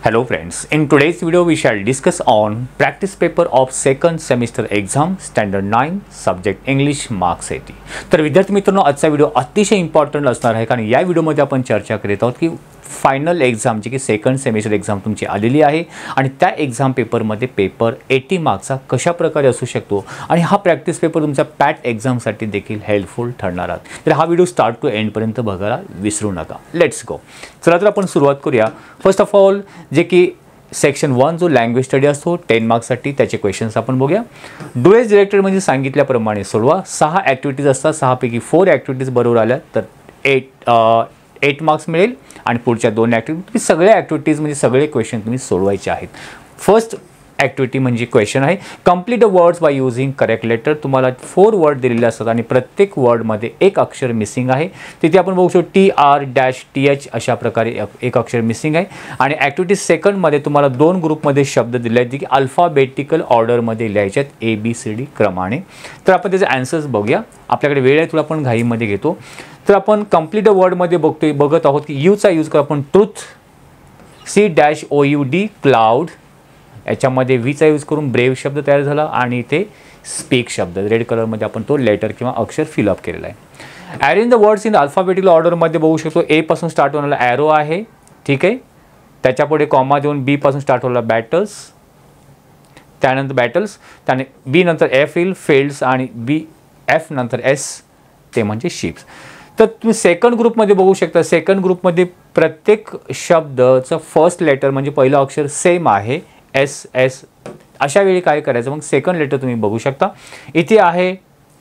Hello friends, in today's video we shall discuss on practice paper of second semester exam standard 9 subject English marks 80. तर विद्यार्थी मित्रांनो आजचा video अतिशय important असणार आहे कारण या व्हिडिओमध्ये आपण चर्चा करीत आहोत की फायनल एक्झाम जी की सेकंड सेमिस्टर एक्झाम तुमची आलेली आहे आणि त्या एक्झाम पेपरमध्ये पेपर 80 मार्क्सचा कशा प्रकारे असू शकतो आणि हा प्रॅक्टिस पेपर तुमचा पॅट एक्झामसाठी देखील हेल्पफुल ठरणार आहे. तर हा व्हिडिओ स्टार्ट टू एंड पर्यंत बघायला विसरू नका. Let's go. चला तर आपण सुरुवात करूया. फर्स्ट ऑफ ऑल जे की सेक्शन 1 जो लँग्वेज स्टडी असतो 10 मार्क्ससाठी त्याचे क्वेश्चन्स आपण बघूया. डू एज डिरेक्टेड म्हणजे सांगितल्याप्रमाणे सोडवा. 6 ॲक्टिव्हिटीज असतात, 6 पैकी 4 ॲक्टिव्हिटीज बरोबर आल्या तर 8 मार्क्स मिळेल आणि पुढच्या 2 ॲक्टिव्हिटी तुम्ही सगळ्या ॲक्टिव्हिटीज म्हणजे सगळे क्वेश्चन तुम्ही सोडवायचे आहेत. फर्स्ट ॲक्टिव्हिटी म्हणजे क्वेश्चन आहे complete the words by using correct letter. तुम्हाला 4 वर्ड दिलेले असतात आणि प्रत्येक वर्डमध्ये एक अक्षर मिसिंग आहे. तिथे आपण बघू शकतो TR-TH अशा प्रकारे एक अक्षर मिसिंग आहे. आणि ॲक्टिव्हिटी सेकंडमध्ये तुम्हाला 2 ग्रुपमध्ये शब्द दिले आहेत जे की अल्फाबेटिकल ऑर्डरमध्ये लिहायचे आहेत ABCD क्रमाने. तर आपण त्याचे आन्सर्स बघूया. आपल्याकडे वेळ आहे थोडा आपण घाईमध्ये घेतो. तर आपण कंप्लीट द वर्डमध्ये बघत आहोत की यूचा यूज करू आपण ट्रूथ C-OUD क्लाउड. याच्यामध्ये वीचा यूज करून ब्रेव शब्द तयार झाला आणि इथे स्पीक शब्द रेड कलरमध्ये आपण तो लेटर किंवा अक्षर फिलअप केलेला आहे. Arrange the words in alphabetical ऑर्डरमध्ये बघू शकतो A पासून स्टार्ट होणारा ॲरो आहे, ठीक आहे. त्याच्यापुढे कॉमा देऊन B पासून स्टार्ट होणारा बॅटल्स, त्यानंतर बॅटल्स, त्याने B नंतर F येईल फील्ड्स आणि F नंतर S ते म्हणजे शिप्स. तर तुम्ही सेकंड ग्रुपमध्ये बघू शकता. सेकंड ग्रुपमध्ये प्रत्येक शब्दाचं फर्स्ट लेटर म्हणजे पहिलं अक्षर सेम आहे S. अशा वेळी काय करायचं मग सेकंड लेटर तुम्ही बघू शकता. इथे आहे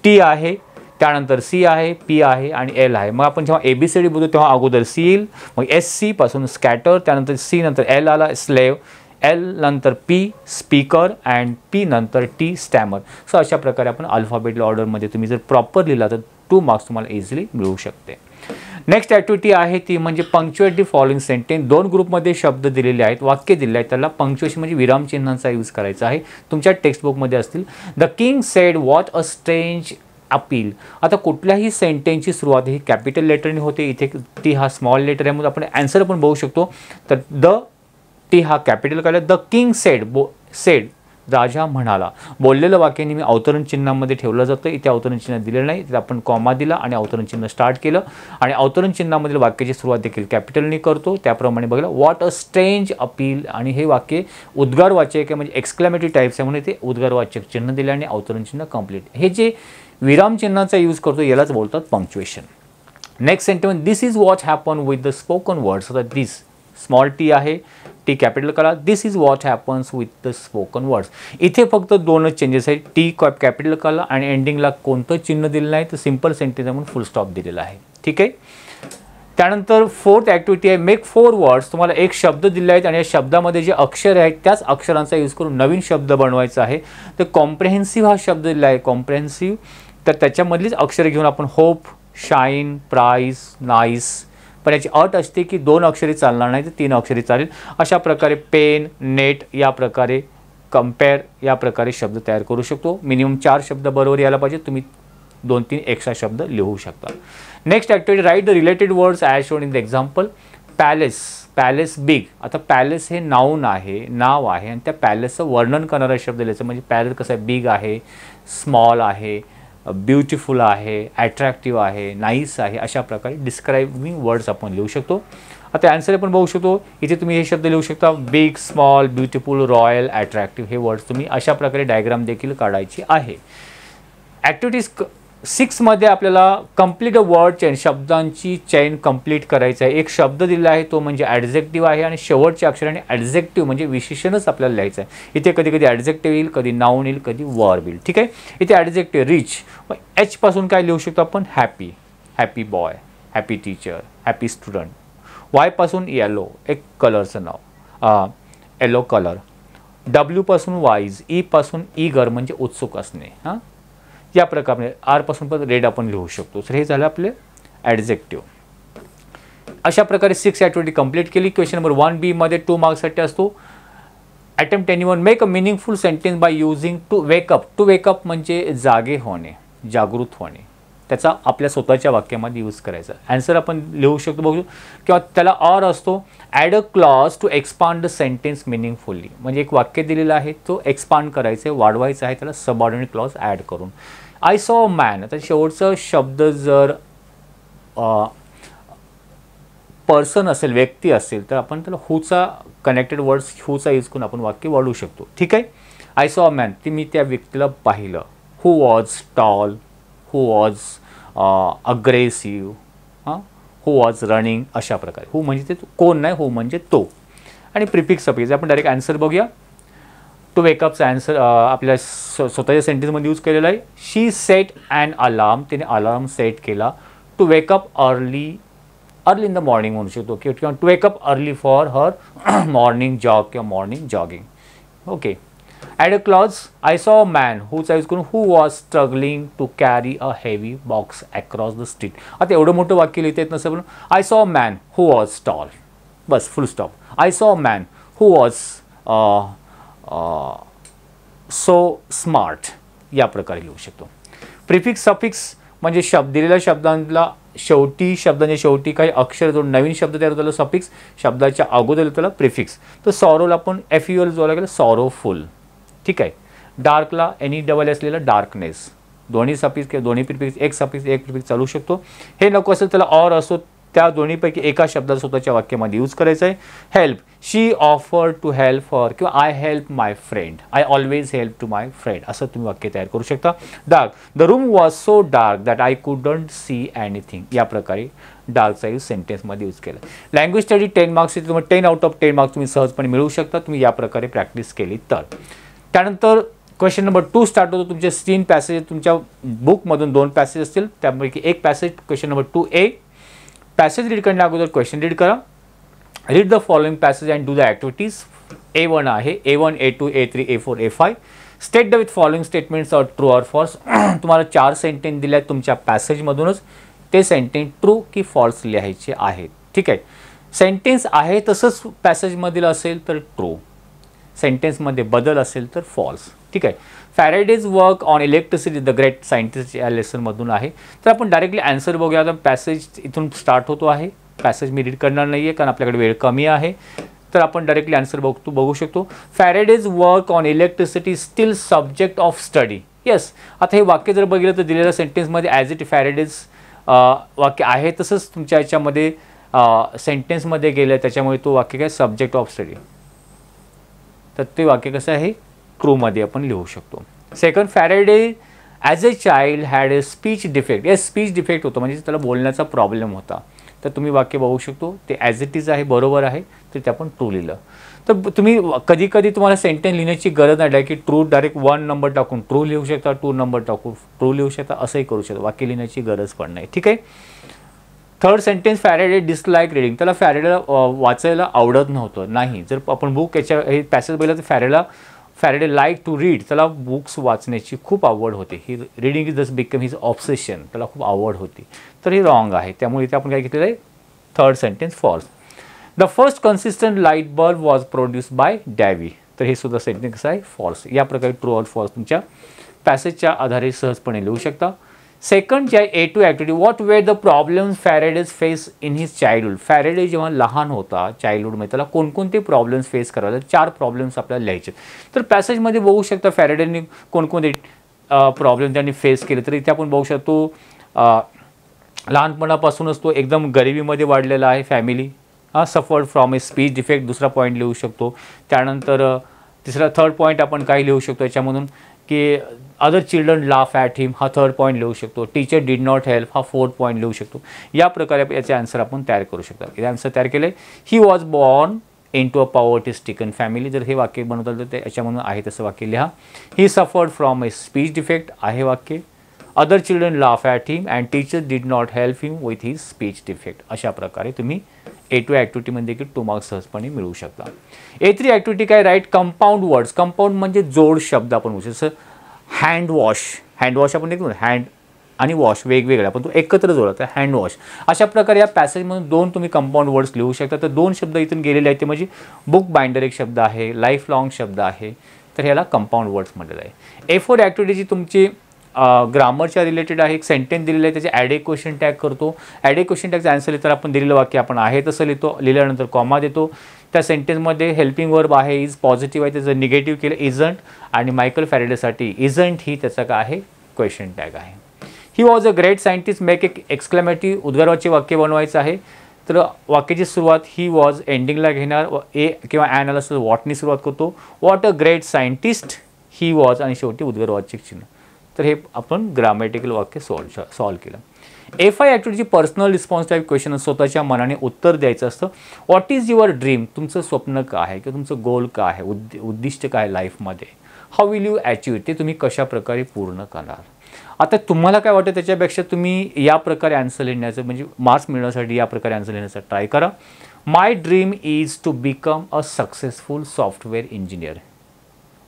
T आहे, त्यानंतर C आहे, P आहे आणि L आहे. मग आपण जेव्हा ABCD बोलतो तेव्हा अगोदर C येईल, मग SC पासून स्कॅटर, त्यानंतर C नंतर L आला स्लेव, L नंतर P स्पीकर अँड P नंतर T स्टॅमर. सो अशा प्रकारे आपण अल्फाबेटिकल ऑर्डरमध्ये तुम्ही जर प्रॉपर लिहिला तर 2 मार्क्स तुम्हाला इझिली मिळू शकते. नेक्स्ट ॲक्टिव्हिटी आहे ती म्हणजे पंक्च्युएट दी फॉलोइंग सेंटेन्स. 2 ग्रुपमध्ये शब्द दिलेले आहेत, वाक्य दिले आहेत, त्याला पंक्च्युएशन म्हणजे विरामचिन्हांचा यूज करायचा आहे. तुमच्या टेक्स्टबुकमध्ये असतील. The king sed what a strange appeal. आता कुठल्याही सेंटेन्सची सुरुवात ही कॅपिटल लेटरने होते. इथे टी हा स्मॉल लेटर आहे म्हणून आपण आन्सर पण बघू शकतो. तर द टी हा capital colour. The king said राजा म्हणाला. बोललेलं वाक्य नेहमी अवतरण चिन्हामध्ये ठेवलं जातं. इथे अवतरण चिन्ह दिलेलं नाही, तिथे आपण कॉमा दिला आणि अवतरण चिन्ह स्टार्ट केलं आणि अवतरण चिन्हामधील वाक्याची सुरुवात देखील कॅपिटलने करतो. त्याप्रमाणे बघा व्हॉट अ स्ट्रेंज अपील आणि हे वाक्य उद्गारवाचक आहे म्हणजे एक्सक्लेमेटरी टाईप्स आहे म्हणून ते उद्गारवाचक चिन्ह दिले आणि अवतरण चिन्ह कंप्लीट. हे जे विराम चिन्हाचा यूज करतो यालाच बोलतात punctuation. Next sentence this is what happen with the spoken words. आता दिस स्मॉल टी आहे, टी कॅपिटल करा. This is what happens with the spoken words. इथे फक्त 2च चेंजेस आहेत. टी कॅपिटल करा आणि एंडिंगला कोणतं चिन्ह दिलं नाही तर सिंपल सेंटेन्स म्हणून फुल स्टॉप दिलेला आहे, ठीक आहे. त्यानंतर 4th ॲक्टिव्हिटी आहे मेक 4 वर्ड्स. तुम्हाला एक शब्द दिले आहेत आणि या शब्दामध्ये जे अक्षर आहेत त्याच अक्षरांचा यूज करून नवीन शब्द बनवायचा आहे. तर कॉम्प्रेहेन्सिव्ह हा शब्द दिला आहे, कॉम्प्रेहेन्सिव्ह. तर त्याच्यामधलीच अक्षरे घेऊन आपण होप, शाईन, प्राईज, नाईस. पण याची अट असते की 2 अक्षरी चालणार नाही तर 3 अक्षरी चालेल. अशा प्रकारे पेन, नेट या प्रकारे कम्पेअर या प्रकारे शब्द तयार करू शकतो. मिनिमम 4 शब्द बरोबर यायला पाहिजे. तुम्ही 2-3 एक्स्ट्रा शब्द लिहू शकता. Next activity write the related words as shown in the example. Palace big. आता पॅलेस हे नाऊन आहे, नाव आहे आणि त्या पॅलेसचं वर्णन करणारा शब्द लिहायचा. म्हणजे पॅलेस कसं आहे, बिग आहे, स्मॉल आहे, ब्युटिफुल आहे, ॲट्रॅक्टिव्ह आहे, नाईस आहे. अशा प्रकारे डिस्क्रायबिंग वर्ड्स आपण लिहू शकतो. आता आन्सर आपण बघू शकतो. इथे तुम्ही हे शब्द लिहू शकता big, small, beautiful, royal, attractive. हे वर्ड्स तुम्ही अशा प्रकारे डायग्राम देखील काढायची आहे. ॲक्टिव्हिटीज 6 मध्ये आपल्याला कंप्लीट अ वर्ड चेन, शब्दांची चेन कंप्लीट करायचं आहे. एक शब्द दिला आहे तो म्हणजे ॲडजेक्टिव्ह आहे आणि शेवटच्या अक्षराने ॲडजेक्टिव्ह म्हणजे विशेषणच आपल्याला लिहायचं आहे. इथे कधी कधी ॲडजेक्टिव्ह येईल, कधी नाऊन येईल, कधी वर्ब येईल, ठीक आहे. इथे ॲडजेक्टिव्ह रिच. H पासून काय लिहू शकतो आपण happy, happy boy, happy teacher, happy student. Y पासून येलो, एक कलरचं नाव येलो कलर. W पासून वाईज, E पासून ईगर म्हणजे उत्सुक असणे. हां या प्रकारे R पासून पण रेड आपण लिहू शकतो. तर हे झालं आपले ॲडजेक्टिव्ह. अशा प्रकारे 6 ॲक्टिव्हिटी कंप्लीट केली. क्वेश्चन नंबर 1B मध्ये 2 मार्क्ससाठी असतो. Attempt anyone make a meaningful sentence by using to wake up. To wake up म्हणजे जागे होणे, जागृत होणे. त्याचा आपल्या स्वतःच्या वाक्यामध्ये यूज करायचा. आन्सर आपण लिहू शकतो बघू, किंवा त्याला ऑर असतो. Add a clause to expand the sentence meaningfully, म्हणजे एक वाक्य दिलेलं आहे, तो एक्सपांड करायचं आहे, वाढवायचं आहे, त्याला सबऑर्डिनेट क्लॉज ॲड करून. आय सॉ अ मॅन, आता शेवटचा शब्द जर पर्सन असेल, व्यक्ती असेल, तर आपण त्याला हूचा कनेक्टेड वर्ड्स हूचा यूज करून आपण वाक्य वाढवू शकतो. ठीक आहे. आय सॉ अ मॅन, ती मी त्या व्यक्तीला पाहिलं. Who was tall, who was aggressive, who was running, अशा प्रकारे. हू म्हणजे ते कोण नाही, हू म्हणजे तो. आणि प्रिफिक्स सफिक्स आपण डायरेक्ट आन्सर बघूया. टू वेकअपचा आन्सर आपल्या स्वतःच्या सेंटेन्समध्ये यूज केलेला आहे. शी सेट ॲन अलार्म, तिने अलार्म सेट केला. To wake up early in the morning म्हणू शकतो, किंवा to wake up early for her morning jog किंवा morning jogging. Okay. Add a clause. I saw a man, हूचा यूज करून who was struggling to carry a heavy box across the street. आता एवढं मोठं वाक्य लिहिता येत नसेल, म्हणून I saw a man who was tall, बस full stop. I saw a man who was so smart, या प्रकारे लिहू शकतो. प्रिफिक्स सफिक्स म्हणजे दिलेल्या शब्दांना शब्दांच्या शेवटी काही अक्षर जोडून नवीन शब्द तयार होताला सफिक्स, शब्दाच्या अगोदर त्याला प्रिफिक्स. तर सॉरोला आपण FUL जोडला गेला, सॉरोफुल. ठीक आहे. डार्कला NESS असलेला डार्कनेस. दोन्ही सफिक्स किंवा दोन्ही प्रिफिक्स, एक सफिक्स एक प्रिफिक्स चालू शकतो. हे नको असेल त्याला ऑर असतो, त्या दोन्हीपैकी एका शब्दाला स्वतःच्या वाक्यामध्ये यूज करायचं आहे. Help. She offer to help her, किंवा I help my friend, I always help to my friend, असं तुम्ही वाक्य तयार करू शकता. Dark. The room was so dark that I couldn't see anything, या प्रकारे डार्कचा यूज सेंटेन्समध्ये यूज केला. लँग्वेज स्टडी 10 मार्क्सचे तुम्ही 10 आउट ऑफ 10 मार्क्स तुम्ही सहजपणे मिळवू शकता, तुम्ही या प्रकारे प्रॅक्टिस केली तर. त्यानंतर क्वेश्चन नंबर 2 स्टार्ट होतो. तुमचे 3 पॅसेज तुमच्या बुकमधून 2 पॅसेज असतील, त्यापैकी एक passage question number 2A. Passage read करण्या अगोदर क्वेश्चन रीड करा. Read the following passage and do the activities. A1 आहे, A1, A2, A3, A4, A5. State the with following statements or true or false. तुम्हाला 4 sentence दिले आहेत तुमच्या पॅसेजमधूनच, ते sentence true की फॉल्स लिहायचे आहेत. ठीक आहे. सेंटेन्स आहे तसंच पॅसेजमधील असेल तर ट्रू, सेंटेन्समध्ये बदल असेल तर फॉल्स. ठीक आहे. Faraday's work on electricity, the great scientist या लेसनमधून आहे. तर आपण डायरेक्टली आन्सर बघूया. आता पॅसेज इथून स्टार्ट होतो आहे. पॅसेज मी रीड करणार नाही आहे कारण आपल्याकडे वेळ कमी आहे. तर आपण डायरेक्टली आन्सर बघू शकतो. Faraday's work on electricity steel subject of study. Yes. आता हे वाक्य जर बघितलं तर दिलेल्या सेंटेन्समध्ये ॲज इट फॅरेडेज वाक्य आहे तसंच तुमच्या याच्यामध्ये सेंटेन्समध्ये गेलं, त्याच्यामुळे तो वाक्य काय सब्जेक्ट ऑफ स्टडी. तर ते वाक्य कसं आहे, ट्रूमध्ये आपण लिहू शकतो. Second, Faraday as a child had a speech defect. Yes, speech defect होतं म्हणजे त्याला बोलण्याचा प्रॉब्लेम होता. तर तुम्ही वाक्य बघू शकतो ते ॲज इट इज आहे, बरोबर आहे, तर ते आपण ट्रू लिहिलं. तर तुम्ही कधी कधी तुम्हाला सेंटेन्स लिहिण्याची गरज नाही की ट्रू डायरेक्ट 1 नंबर टाकून ट्रू लिहू शकता, 2 नंबर टाकून ट्रू लिहू शकता, असंही करू शकता. वाक्य लिहिण्याची गरज पण नाही. ठीक आहे. Third sentence, Faraday dislike reading. त्याला फॅरेडेला वाचायला आवडत नव्हतं. नाही, जर आपण बुक याच्या हे पॅसेज बघितलं तर फॅरेडे लाईक टू रीड. त्याला बुक्स वाचण्याची खूप आवड होती. ही reading is just become his obsession. त्याला खूप आवड होती. तर हे रॉंग आहे. त्यामुळे इथे आपण काय घेतलेलं आहे, third sentence false. The first consistent light bulb was produced by Davy. तर हे सुद्धा सेंटेन्स कसं आहे, फॉल्स. या प्रकारे ट्रू ऑर फॉल्स तुमच्या पॅसेजच्या आधारे सहजपणे लिहू शकता. सेकंड जे आहे A2 activity, what were the problems Faraday's face in his childhood. Faraday जेव्हा लहान होता चाइल्डहुडमध्ये त्याला कोणकोणते प्रॉब्लेम्स फेस करावे, 4 प्रॉब्लेम्स आपल्याला लिहायचे. तर पॅसेजमध्ये बघू शकता फॅरेडेने कोणकोणते प्रॉब्लेम त्यांनी फेस केले. तर इथे आपण बघू शकतो लहानपणापासूनच तो एकदम गरिबीमध्ये वाढलेला आहे. Family suffered from a speech defect, दुसरा पॉईंट लिहू शकतो. त्यानंतर थर्ड पॉईंट आपण काय लिहू शकतो याच्यामधून की अदर चिल्ड्रन लाफ ॲट हिम, हा थर्ड पॉईंट लिहू शकतो. टीचर डिड नॉट हेल्प, हा फोर्थ पॉईंट लिहू शकतो. या प्रकारे याचे आन्सर आपण तयार करू शकतो. हे आन्सर तयार केले. He was born into a poverty stricken family. जर हे वाक्य बनवता तर ते याच्यामधून आहे तसं वाक्य लिहा. ही suffered from a speech defect आहे वाक्य. Other children laugh at him and teacher did not help him with his speech defect. अशा प्रकारे तुम्ही A2 ॲक्टिव्हिटीमध्ये देखील 2 मार्क्स सहजपणे मिळवू शकता. A3 ॲक्टिव्हिटी काय, राईट कंपाऊंड वर्ड्स. कंपाऊंड म्हणजे जोड शब्द आपण म्हणू. जसं हँडवॉश आपण देखील हँड आणि वॉश वेगवेगळ्या, पण तो एकत्र जोडला तर हँडवॉश. अशा प्रकारे या पॅसेजमधून 2 तुम्ही कंपाऊंड वर्ड्स लिहू शकता. तर 2 शब्द इथून गेलेले आहेत ते म्हणजे बुक बाइंडर एक शब्द आहे, लाईफ लाँग शब्द आहे. तर ह्याला कंपाऊंड वर्ड्स म्हटलेलं आहे. A4 ॲक्टिव्हिटीची तुमची ग्रामरच्या रिलेटेड आहे. एक सेंटेन्स दिलेलं आहे, त्याचे ॲड ए क्वेश्चन टॅग करतो. ॲड ए क्वेश्चन टॅगचा आन्सर लिहिताना आपण दिलेलं वाक्य आपण आहे तसं लिहितो, लिहिल्यानंतर कॉमा देतो. त्या सेंटेन्समध्ये हेल्पिंग वर्ब आहे, इज पॉझिटिव्ह आहे, त्याचं निगेटिव्ह केलं इजंट, आणि मायकल फॅरेडेसाठी इजंट ही त्याचा काय आहे क्वेश्चन टॅग आहे. He was a great scientist, make एक एक्सक्लेमेटिव्ह उद्गाराचे वाक्य बनवायचं आहे. तर वाक्याची सुरुवात ही वॉज एंडिंगला घेणार, ए किंवा ॲन आला असं वॉटनी सुरुवात करतो. What a great scientist he was, आणि शेवटी उद्गारवाचक चिन्ह. तर हे आपण ग्रामॅटिकल वाक्य सॉल्व केलं. F5 ॲक्टिव्हिटीची पर्सनल रिस्पॉन्स टाईप क्वेश्चन, स्वतःच्या मनाने उत्तर द्यायचं असतं. व्हॉट इज युअर ड्रीम, तुमचं स्वप्न काय आहे किंवा तुमचं गोल काय आहे, उद्दिष्ट काय आहे लाईफमध्ये. हाऊ विल यू अचीव, ते तुम्ही कशा प्रकारे पूर्ण करणार. आता तुम्हाला काय वाटतं त्याच्यापेक्षा तुम्ही या प्रकारे आन्सर लिहिण्याचं, म्हणजे मार्क्स मिळण्यासाठी या प्रकारे आन्सर लिहिण्याचा ट्राय करा. My dream is to become a successful software engineer.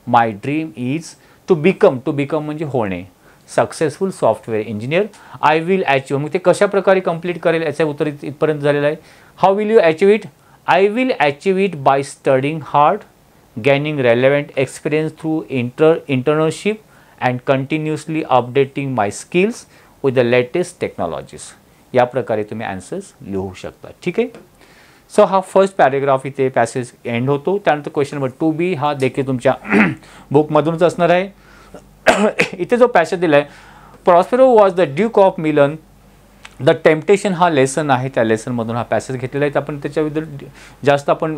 My dream is to become म्हणजे होणे, successful software engineer. I will achieve, मग ते कशा प्रकारे कंप्लीट करेल याचं उत्तर इथपर्यंत झालेलं आहे. How will you achieve it, I will achieve it by studying hard, Gunning relevant experience through internship and continuously updating my skills with the latest technologies. या प्रकारे तुम्ही आन्सर्स लिहू शकता. ठीक आहे. सो हा फर्स्ट पॅरेग्राफ इथे पॅसेज एंड होतो. त्यानंतर क्वेश्चन नंबर 2B हा देखील तुमच्या बुकमधूनच असणार आहे. इथे जो पॅसेज दिला आहे, Prospero was the Duke of Milan, the temptation हा लेसन आहे, त्या लेसनमधून हा पॅसेज घेतलेला आहे. आपण त्याच्याबद्दल जास्त आपण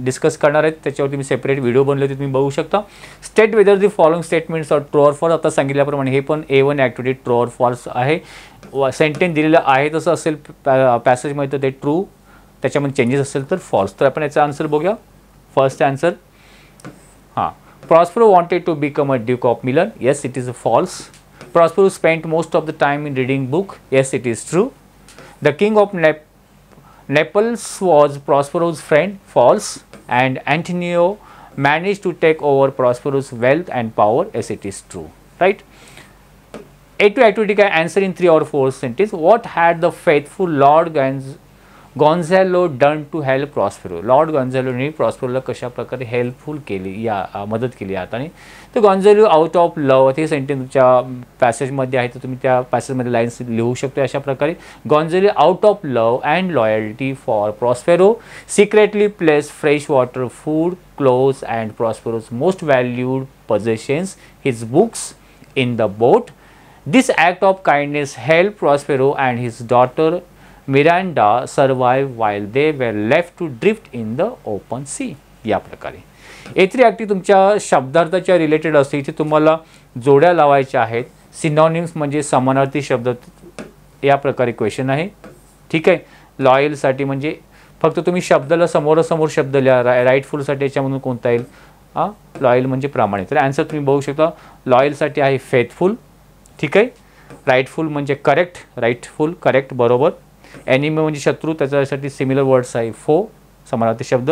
डिस्कस करणार आहेत, त्याच्यावरती मी सेपरेट व्हिडिओ बनवले होते, तुम्ही बघू शकता. State whether the following statements are true or false. आता सांगितल्याप्रमाणे हे पण A1 activity true or false आहे. सेंटेन्स दिलेलं आहे तसं असेल पॅसेजमध्ये तर ते ट्रू, त्याच्यामध्ये चेंजेस असेल तर फॉल्स. तर आपण याचा आन्सर बघूया. फर्स्ट आन्सर, हां, Prospero wanted to become a Duke of Milan. Yes, it is false. Prospero spent most of the time in reading book. Yes, it is true. The king of Naples was Prospero's friend. False. And Antonio managed to take over Prospero's wealth and power. Yes, it is true. Right? A2 activity can answer in 3 or 4 sentences. What had the faithful Lord Gonzalo done to help Prospero. Lord गॉन्झॅलोने प्रॉस्पेरोला कशा प्रकारे helpful केली, या मदत केली हाताने. तर गॉन्झॅलो आउट ऑफ लव, हे सेंटेन्स तुमच्या पॅसेजमध्ये आहे, तर तुम्ही त्या पॅसेजमध्ये लाईन्स लिहू शकता अशा प्रकारे. Gonzalo out of love and loyalty for Prospero secretly place fresh water, food, clothes and Prospero's most valued possessions, his books, in the boat. This act of kindness helped Prospero and his daughter Miranda survive while they were left to drift in the open sea. या प्रकारे A3 activity तुमच्या शब्दार्थाच्या related असते. इथे तुम्हाला जोड्या लावायच्या आहेत. Synonyms म्हणजे समानार्थी शब्द, या प्रकारे क्वेश्चन आहे. ठीक आहे. लॉयलसाठी म्हणजे फक्त तुम्ही शब्दाला समोरासमोर शब्द लिहा. राईटफुलसाठी याच्यामधून कोणता येईल, लॉयल म्हणजे प्रामाणिक. तर आन्सर तुम्ही बघू शकता. लॉयलसाठी आहे फेथफुल. ठीक आहे. राईटफुल म्हणजे करेक्ट, राईटफुल करेक्ट बरोबर. एनिमी म्हणजे शत्रू, त्याच्यासाठी सिमिलर वर्ड्स आहे फो, समानार्थी शब्द.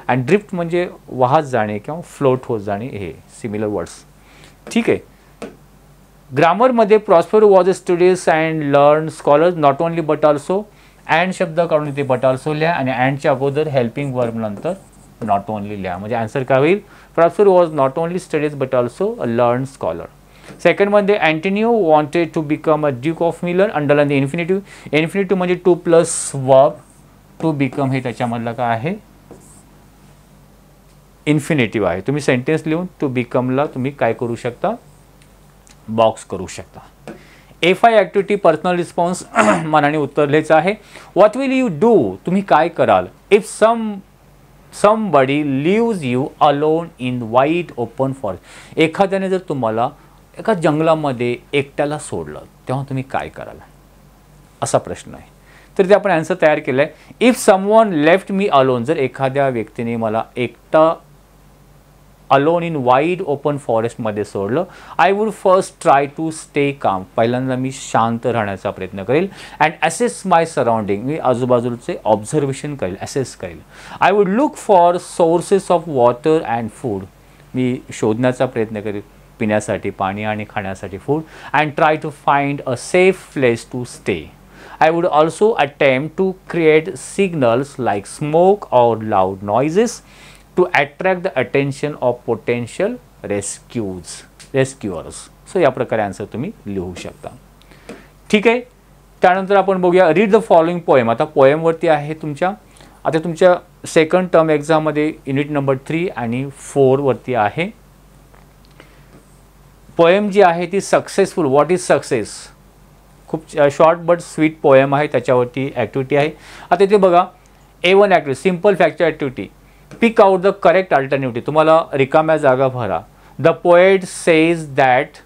आणि ड्रिफ्ट म्हणजे वाहत जाणे किंवा फ्लोट होत जाणे, हे सिमिलर वर्ड्स. ठीक आहे. ग्रामरमध्ये Prospero was a studious and learn scholar not only but also. And शब्द काढून इथे बट ऑल्सो लिहा आणि अँडच्या अगोदर हेल्पिंग वर्ब नंतर नॉट ओनली लिहा. म्हणजे आन्सर काय होईल, Prospero was not only studies but also a learn scholar. सेकंडमध्ये Antonio wanted to become a duke of Milan. Underline the infinitive. Infinitive म्हणजे to plus verb, to become हे त्याच्यामधलं काय आहे, इन्फिनिटिव्ह आहे. तुम्ही सेंटेन्स लिहून टू बिकमला तुम्ही काय करू शकता, बॉक्स करू शकता. A5 ॲक्टिव्हिटी पर्सनल रिस्पॉन्स मनाने उत्तर लिहायचं आहे. व्हॉट विल यू डू, तुम्ही काय कराल, if somebody leaves you alone in wide open forest. एखाद्याने जर तुम्हाला एका जंगलामध्ये एकट्याला सोडलं तेव्हा तुम्ही काय कराल, असा प्रश्न आहे. तर ते आपण आन्सर तयार केलं आहे. If someone left me alone, जर एखाद्या व्यक्तीने मला एकटा अलोन इन वाईड ओपन फॉरेस्टमध्ये सोडलं, I would first try to stay calm. पहिल्यांदा मी शांत राहण्याचा प्रयत्न करेल. अँड असेस माय सराउंडिंग, मी आजूबाजूचे ऑब्झर्वेशन करेल, असेस करेल. I would look for sources of water and food, मी शोधण्याचा प्रयत्न करेल पिण्यासाठी पाणी आणि खाण्यासाठी food. And try to find a safe place to stay. I would also attempt to create signals like smoke or loud noises to attract the attention of potential rescuers. So या प्रकारे आन्सर तुम्ही लिहू शकता. ठीक आहे. त्यानंतर आपण बघूया रीड द फॉलोइंग पोएम. आता पोएमवरती आहे तुमच्या. आता तुमच्या सेकंड टर्म एक्झाममध्ये युनिट नंबर 3 आणि 4 वरती आहे. पोएम जी आहे ती सक्सेसफुल. What is success. खूप शॉर्ट बट स्वीट पोएम आहे. त्याच्यावरती ॲक्टिव्हिटी आहे. आता इथे बघा A1 activity, simple factual activity. Pick out the correct alternative. तुम्हाला रिकाम्या जागा भरा. The poet says that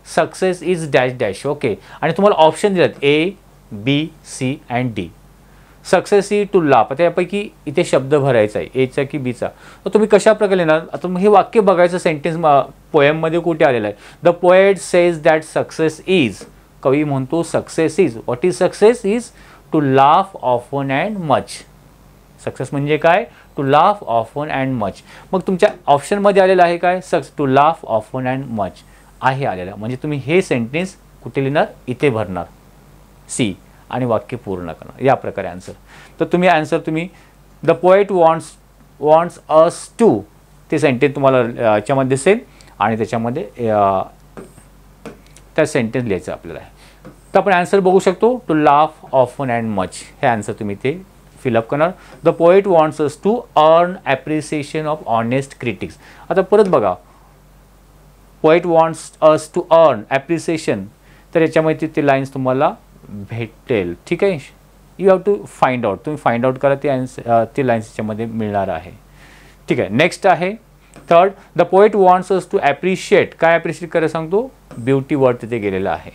success is dash dash. Okay. आणि तुम्हाला ऑप्शन दिलेत A, B, C and D. Success is to laugh. आता यापैकी इथे शब्द भरायचा आहे एचा की बीचा. तर तुम्ही कशा प्रकारे लिहिणार. आता हे वाक्य बघायचं सेंटेन्स पोएममध्ये कुठे आलेलं आहे. The poet says that success is. कवी म्हणतो success is. What is success is to laugh often and much. Success म्हणजे काय. To laugh often and much. मग तुमच्या ऑप्शनमध्ये आलेलं आहे काय. To laugh often and much आहे आलेलं. म्हणजे तुम्ही हे सेंटेन्स कुठे लिहिणार. इथे भरणार सी आणि वाक्य पूर्ण करणार. या प्रकारे आन्सर. तर तुम्ही आन्सर तुम्ही the poet wants us to. ते सेंटेन्स तुम्हाला याच्यामध्ये दिसेल आणि त्याच्यामध्ये त्या सेंटेन्स लिहायचं आपल्याला आहे. तर आपण आन्सर बघू शकतो. To laugh often and much हे आन्सर तुम्ही ते फिलअप करणार. The poet wants us to earn appreciation of honest critics. आता परत बघा poet wants us to earn appreciation. तर याच्यामध्ये ते लाईन्स तुम्हाला भेटेल. ठीक आहे. You have to find out. तुम्ही फाइंड आउट करा ते लाईन्स याच्यामध्ये मिळणार आहे. ठीक आहे. नेक्स्ट आहे third. The poet wants us to appreciate. काय ॲप्रिशिएट करायला सांगतो. ब्युटी वर्ड तिथे गेलेला आहे.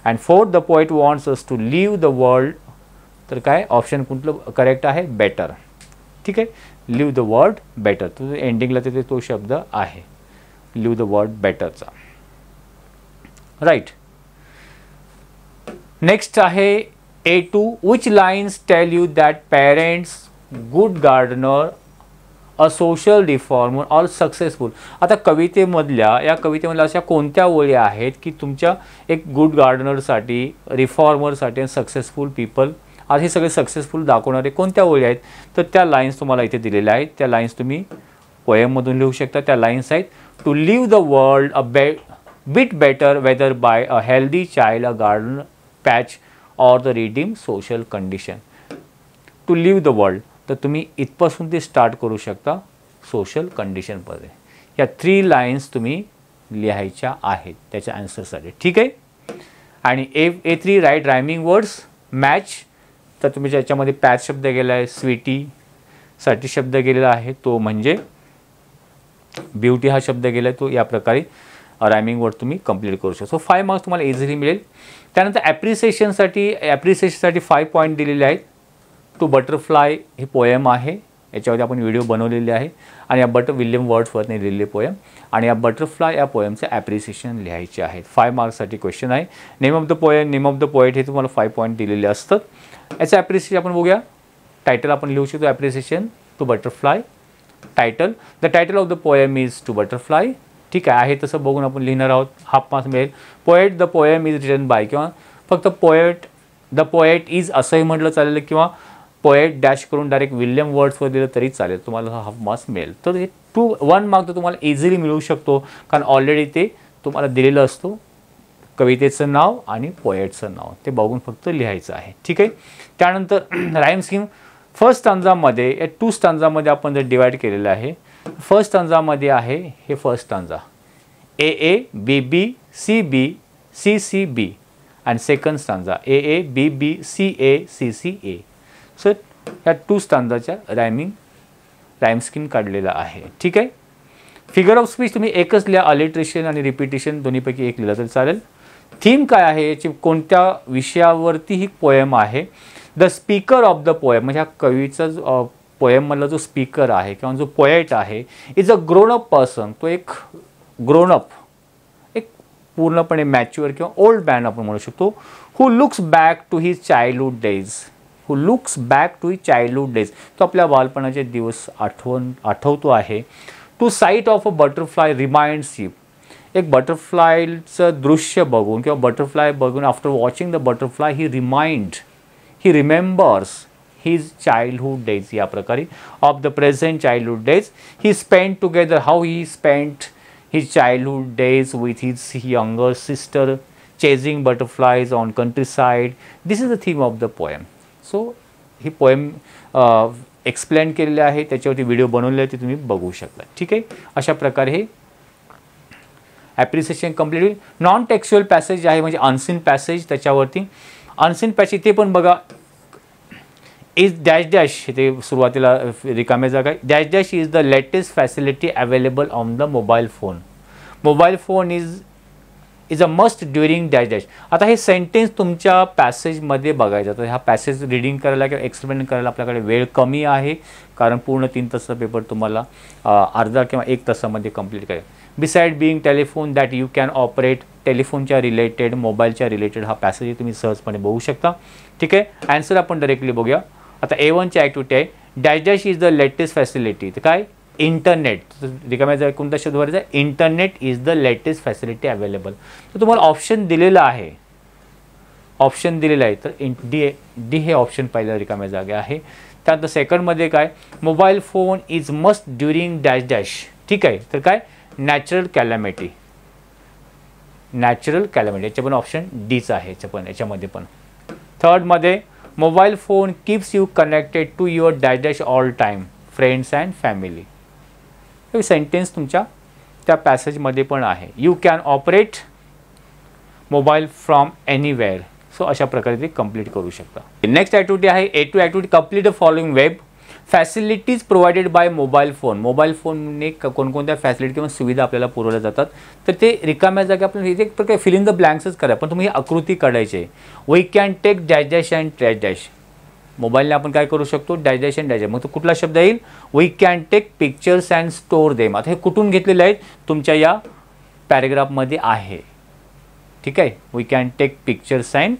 And fourth the poet wants us to leave the world. तर काय ऑप्शन कुठलं करेक्ट आहे. बेटर. ठीक आहे. Live the world better. तो एंडिंगला तिथे तो शब्द आहे लिव्ह द वर्ल्ड बेटरचा. राईट. नेक्स्ट आहे A2. Which lines tell you that parents, good gardener, a social reformer or successful. आता या कवितेमधल्या अशा कोणत्या ओळी आहेत की तुमच्या एक गुड गार्डनरसाठी, रिफॉर्मरसाठी आणि सक्सेसफुल पीपल. आज हे सगळे सक्सेसफुल दाखवणारे कोणत्या ओळी आहेत. तर त्या लाईन्स तुम्हाला इथे दिलेल्या आहेत. त्या लाईन्स तुम्ही पोएममधून लिहू शकता. त्या लाईन्स आहेत. To leave the world a bit better whether by a healthy child, a garden patch or the redeem social condition. To leave the world. तर तुम्ही इथपासून ते स्टार्ट करू शकता सोशल कंडिशनमध्ये. या 3 लाईन्स तुम्ही लिहायच्या आहेत त्याच्या आन्सरसाठी. ठीक आहे. आणि A3 write rhyming words match. तर तुम्ही ज्याच्यामध्ये पॅच शब्द गेला आहे. स्वीटीसाठी शब्द गेलेला आहे तो म्हणजे ब्युटी हा शब्द गेला आहे तो. या प्रकारे रायमिंग वर्ड तुम्ही कंप्लीट करू शकता. सो 5 मार्क्स तुम्हाला इझिली मिळेल. त्यानंतर ॲप्रिसिएशनसाठी 5 पॉईंट दिलेले आहेत. टू बटरफ्लाय हे पोएम आहे. याच्यावरती आपण व्हिडिओ बनवलेले आहे आणि या विल्यम वर्ड्सवरती लिहिलेले पोएम आणि या बटरफ्लाय या पोएमचे ॲप्रिसिएशन लिहायचे आहेत. 5 मार्क्ससाठी क्वेश्चन आहे. Name of the poem, name of the poet हे तुम्हाला 5 पॉईंट दिलेले असतात. याचं ॲप्रिसिएशन आपण बघूया. टायटल आपण लिहू शकतो appreciation to butterfly. Title. The title of the poem is to butterfly. ठीक आहे तसं बघून आपण लिहिणार आहोत. हाफ मार्क्स मिळेल. Poet the poem is written by किंवा फक्त द पोएट इज असंही म्हटलं चालेल किंवा पोएट डॅश करून डायरेक्ट विल्यम वर्ड्सवर दिलं तरी चालेल. तुम्हाला हाफ मार्क्स मिळेल. तर हे 1 मार्क तर तुम्हाला इझिली मिळू शकतो कारण ऑलरेडी ते तुम्हाला दिलेलं असतो. कवितेचं नाव आणि पोएटचं नाव ते बघून फक्त लिहायचं आहे. ठीक आहे. त्यानंतर राईम स्कीम फर्स्ट स्टांजामध्ये या 2 स्टांजामध्ये आपण जर डिवाइड केलेलं आहे. फर्स्ट स्टांजामध्ये आहे हे first stanza AA BB CB CCB आणि second stanza AA BB CA CCA. So ह्या 2 स्टांजाच्या राईम स्कीम काढलेला आहे. ठीक आहे. फिगर ऑफ स्पीच तुम्ही एकच लिहा. अलिट्रेशन आणि रिपिटेशन दोन्हीपैकी एक लिहिलं तरी चालेल. थीम काय आहे याची कोणत्या विषयावरती ही पोएम आहे. The speaker of the poem म्हणजे हा कवीचा पोएममधला जो स्पीकर आहे किंवा जो पोएट आहे is a grown up person. तो एक ग्रोन अप एक पूर्णपणे मॅच्युअर किंवा ओल्ड मॅन आपण म्हणू शकतो. Who looks back to his childhood days. Who looks back to his childhood days. तो आपल्या बालपणाचे दिवस आठवतो आहे. To sight of a butterfly reminds him. एक बटरफ्लायचं दृश्य बघून किंवा बटरफ्लाय बघून after watching the butterfly he remembers his childhood days. या प्रकारे of the present childhood days he spent together. how he spent his childhood days with his younger sister, chasing butterflies on countryside. This is the theme of the poem. So he poem explain केलेली आहे, त्याच्यावरती video बनवलेला आहे, ते तुम्ही बघू शकता. ठीक आहे, अशा प्रकारे हे ॲप्रिसिएशन कंप्लीट होईल. नॉन टेक्स्च्युअल पॅसेज आहे म्हणजे अनसीन पॅसेज, त्याच्यावरती अनसीन पॅसेज ते पण बघा. इज डॅश डॅश, ते सुरुवातीला रिकाम्या जागा. Dash dash is the latest facility available on the mobile phone. Mobile phone is a must during dash dash. आता हे सेंटेन्स तुमच्या पॅसेजमध्ये बघायचं. तर हा पॅसेज रिडिंग करायला किंवा एक्सप्लेन करायला आपल्याकडे वेळ कमी आहे, कारण पूर्ण 3 तासाचा पेपर तुम्हाला अर्धा किंवा 1 तासामध्ये कंप्लीट करेल. Beside being telephone that you can operate, टेलिफोनच्या रिलेटेड, मोबाईलच्या रिलेटेड हा पॅसेज तुम्ही सहजपणे बघू शकता. ठीक आहे, ॲन्सर आपण डायरेक्टली बघूया. आता A1ची ॲक्टिव्हिटी आहे, dash dash is the latest facility. तर काय, इंटरनेट. रिकाम्या कोणता शब्द भरायचा, internet is the latest facility available. तर तुम्हाला ऑप्शन दिलेला आहे, ऑप्शन दिलेला आहे. तर डी हे ऑप्शन पहिल्या रिकाम्या जागे आहे. त्यानंतर सेकंडमध्ये काय, mobile phone is must during dash dash. ठीक आहे, तर काय, नॅचरल कॅलॅमिटी. नॅचरल कॅलॅमिटी याच्या पण ऑप्शन डीच आहे, याच्यामध्ये पण. थर्डमध्ये mobile phone keeps you connected to your dash dash all time, friends and family. हे सेंटेन्स तुमच्या त्या पॅसेजमध्ये पण आहे. You can operate mobile from anywhere. So अशा प्रकारे ते कंप्लीट करू शकता. नेक्स्ट ॲक्टिव्हिटी आहे A2 activity, complete the following web facilities provided bye mobile phone. Mobile फोनने कोणकोणत्या फॅसिलिटी किंवा सुविधा आपल्याला पुरवल्या जातात, तर ते रिकाम्या जागी आपण इथे एक प्रकारे फिल इन द ब्लँक्सच करा. पण तुम्ही आकृती काढायची आहे. We can take dash dash and dash dash. मोबाईलने आपण काय करू शकतो, डॅश डॅश अँड डॅश. मग तो कुठला शब्द येईल, we can take pictures and store them. आता हे कुठून घेतलेले आहेत, तुमच्या या पॅरेग्राफमध्ये आहे. ठीक आहे, we can take pictures and,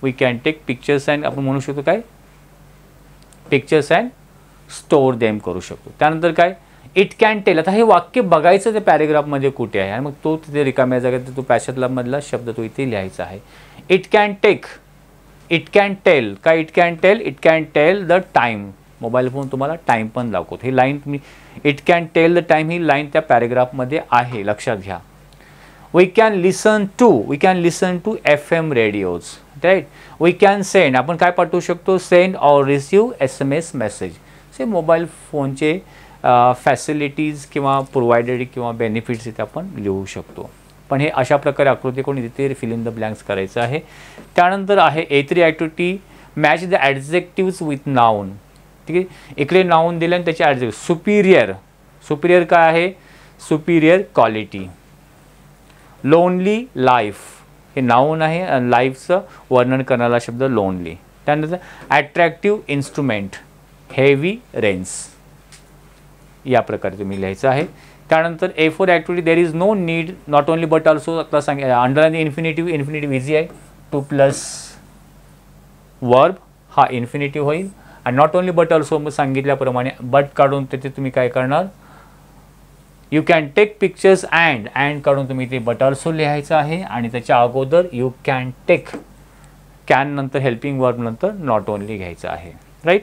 we can take pictures and आपण म्हणू शकतो काय, पिक्चर्स अँड स्टोअर देम करू शकतो. त्यानंतर काय, इट कॅन टेल. आता हे वाक्य बघायचं ते पॅरेग्राफमध्ये कुठे आहे, आणि मग तो तिथे रिकाम्या जागेत तो पॅसेजला मधला शब्द तो इथे लिहायचा आहे. It can take, it can tell. काय, it can tell, it can tell the time. Mobile phone तुम्हाला टाईम पण दाखवतो. ही लाईन तुम्ही, it can tell the time, ही लाईन त्या पॅरेग्राफमध्ये आहे, लक्षात घ्या. We can listen to, we can listen to FM radios. Right, we can send, आपण काय पाठवू शकतो, send or receive SMS message. से मोबाईल फोनचे फॅसिलिटीज किंवा प्रोव्हाइडेड किंवा बेनिफिट्स इथे आपण लिहू शकतो. पण हे अशा प्रकारे आकृती करून इथे फिल इन द ब्लँक्स करायचं आहे. त्यानंतर आहे A3 activity, match the adjectives with noun. ठीक आहे, इकडे नाऊन दिले आणि त्याचे ॲडजेक्टिव्ह. सुपिरियर, सुपिरियर काय आहे, सुपिरियर क्वालिटी. लोनली लाईफ, हे नाऊन आहे आणि लाईफचं वर्णन करणारा शब्द लोनली. त्यानंतर ॲट्रॅक्टिव्ह इन्स्ट्रुमेंट, हेवी रेन्स. या प्रकारे तुम्ही लिहायचं आहे. त्यानंतर A4 activity, there is no need not only but also. आता सांगा अंडरलाईन इन्फिनिटिव्ह, इन्फिनिटिव्ह इझी आहे. टू प्लस वर्ब हा इन्फिनिटिव्ह होईल. आणि नॉट ओनली बट ऑल्सो सांगितल्याप्रमाणे बट काढून तिथे तुम्ही काय करणार, you can take pictures and काढून तुम्ही ते बट ऑल्सो लिहायचं आहे. आणि त्याच्या अगोदर यू कॅन टेक, कॅन नंतर हेल्पिंग वर्ब नंतर नॉट ओनली घ्यायचं आहे. राईट.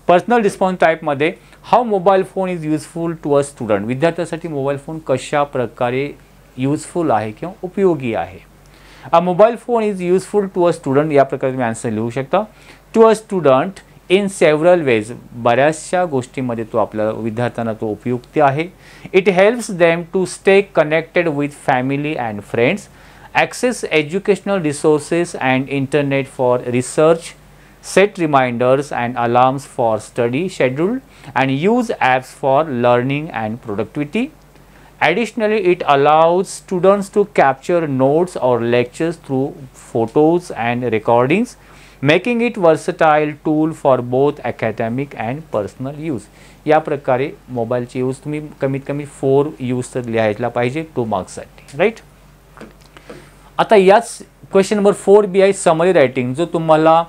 पर्सनल रिस्पॉन्स टाईपमध्ये how mobile phone is useful to a student. विद्यार्थ्यासाठी मोबाईल फोन कशा प्रकारे युजफुल आहे किंवा उपयोगी आहे. A mobile phone is useful to a student, या प्रकारे तुम्ही आन्सर लिहू शकता. To a student in several ways, बऱ्याचशा गोष्टीमध्ये तो आपल्या विद्यार्थ्यांना तो उपयुक्त आहे. It helps them to stay connected with family and friends, access educational resources and internet for research, set reminders and alarms for study schedule, and use apps for learning and productivity. Additionally, it allows students to capture notes or lectures through photos and recordings, making it versatile tool for both academic and personal use. या प्रकारे मोबाईलचे use तुम्ही कमीत कमी 4 use तर लिहायला पाहिजे 2 मार्क्ससाठी. Right. आता याच क्वेश्चन नंबर 4B आहे समरी रायटिंग, जो तुम्हाला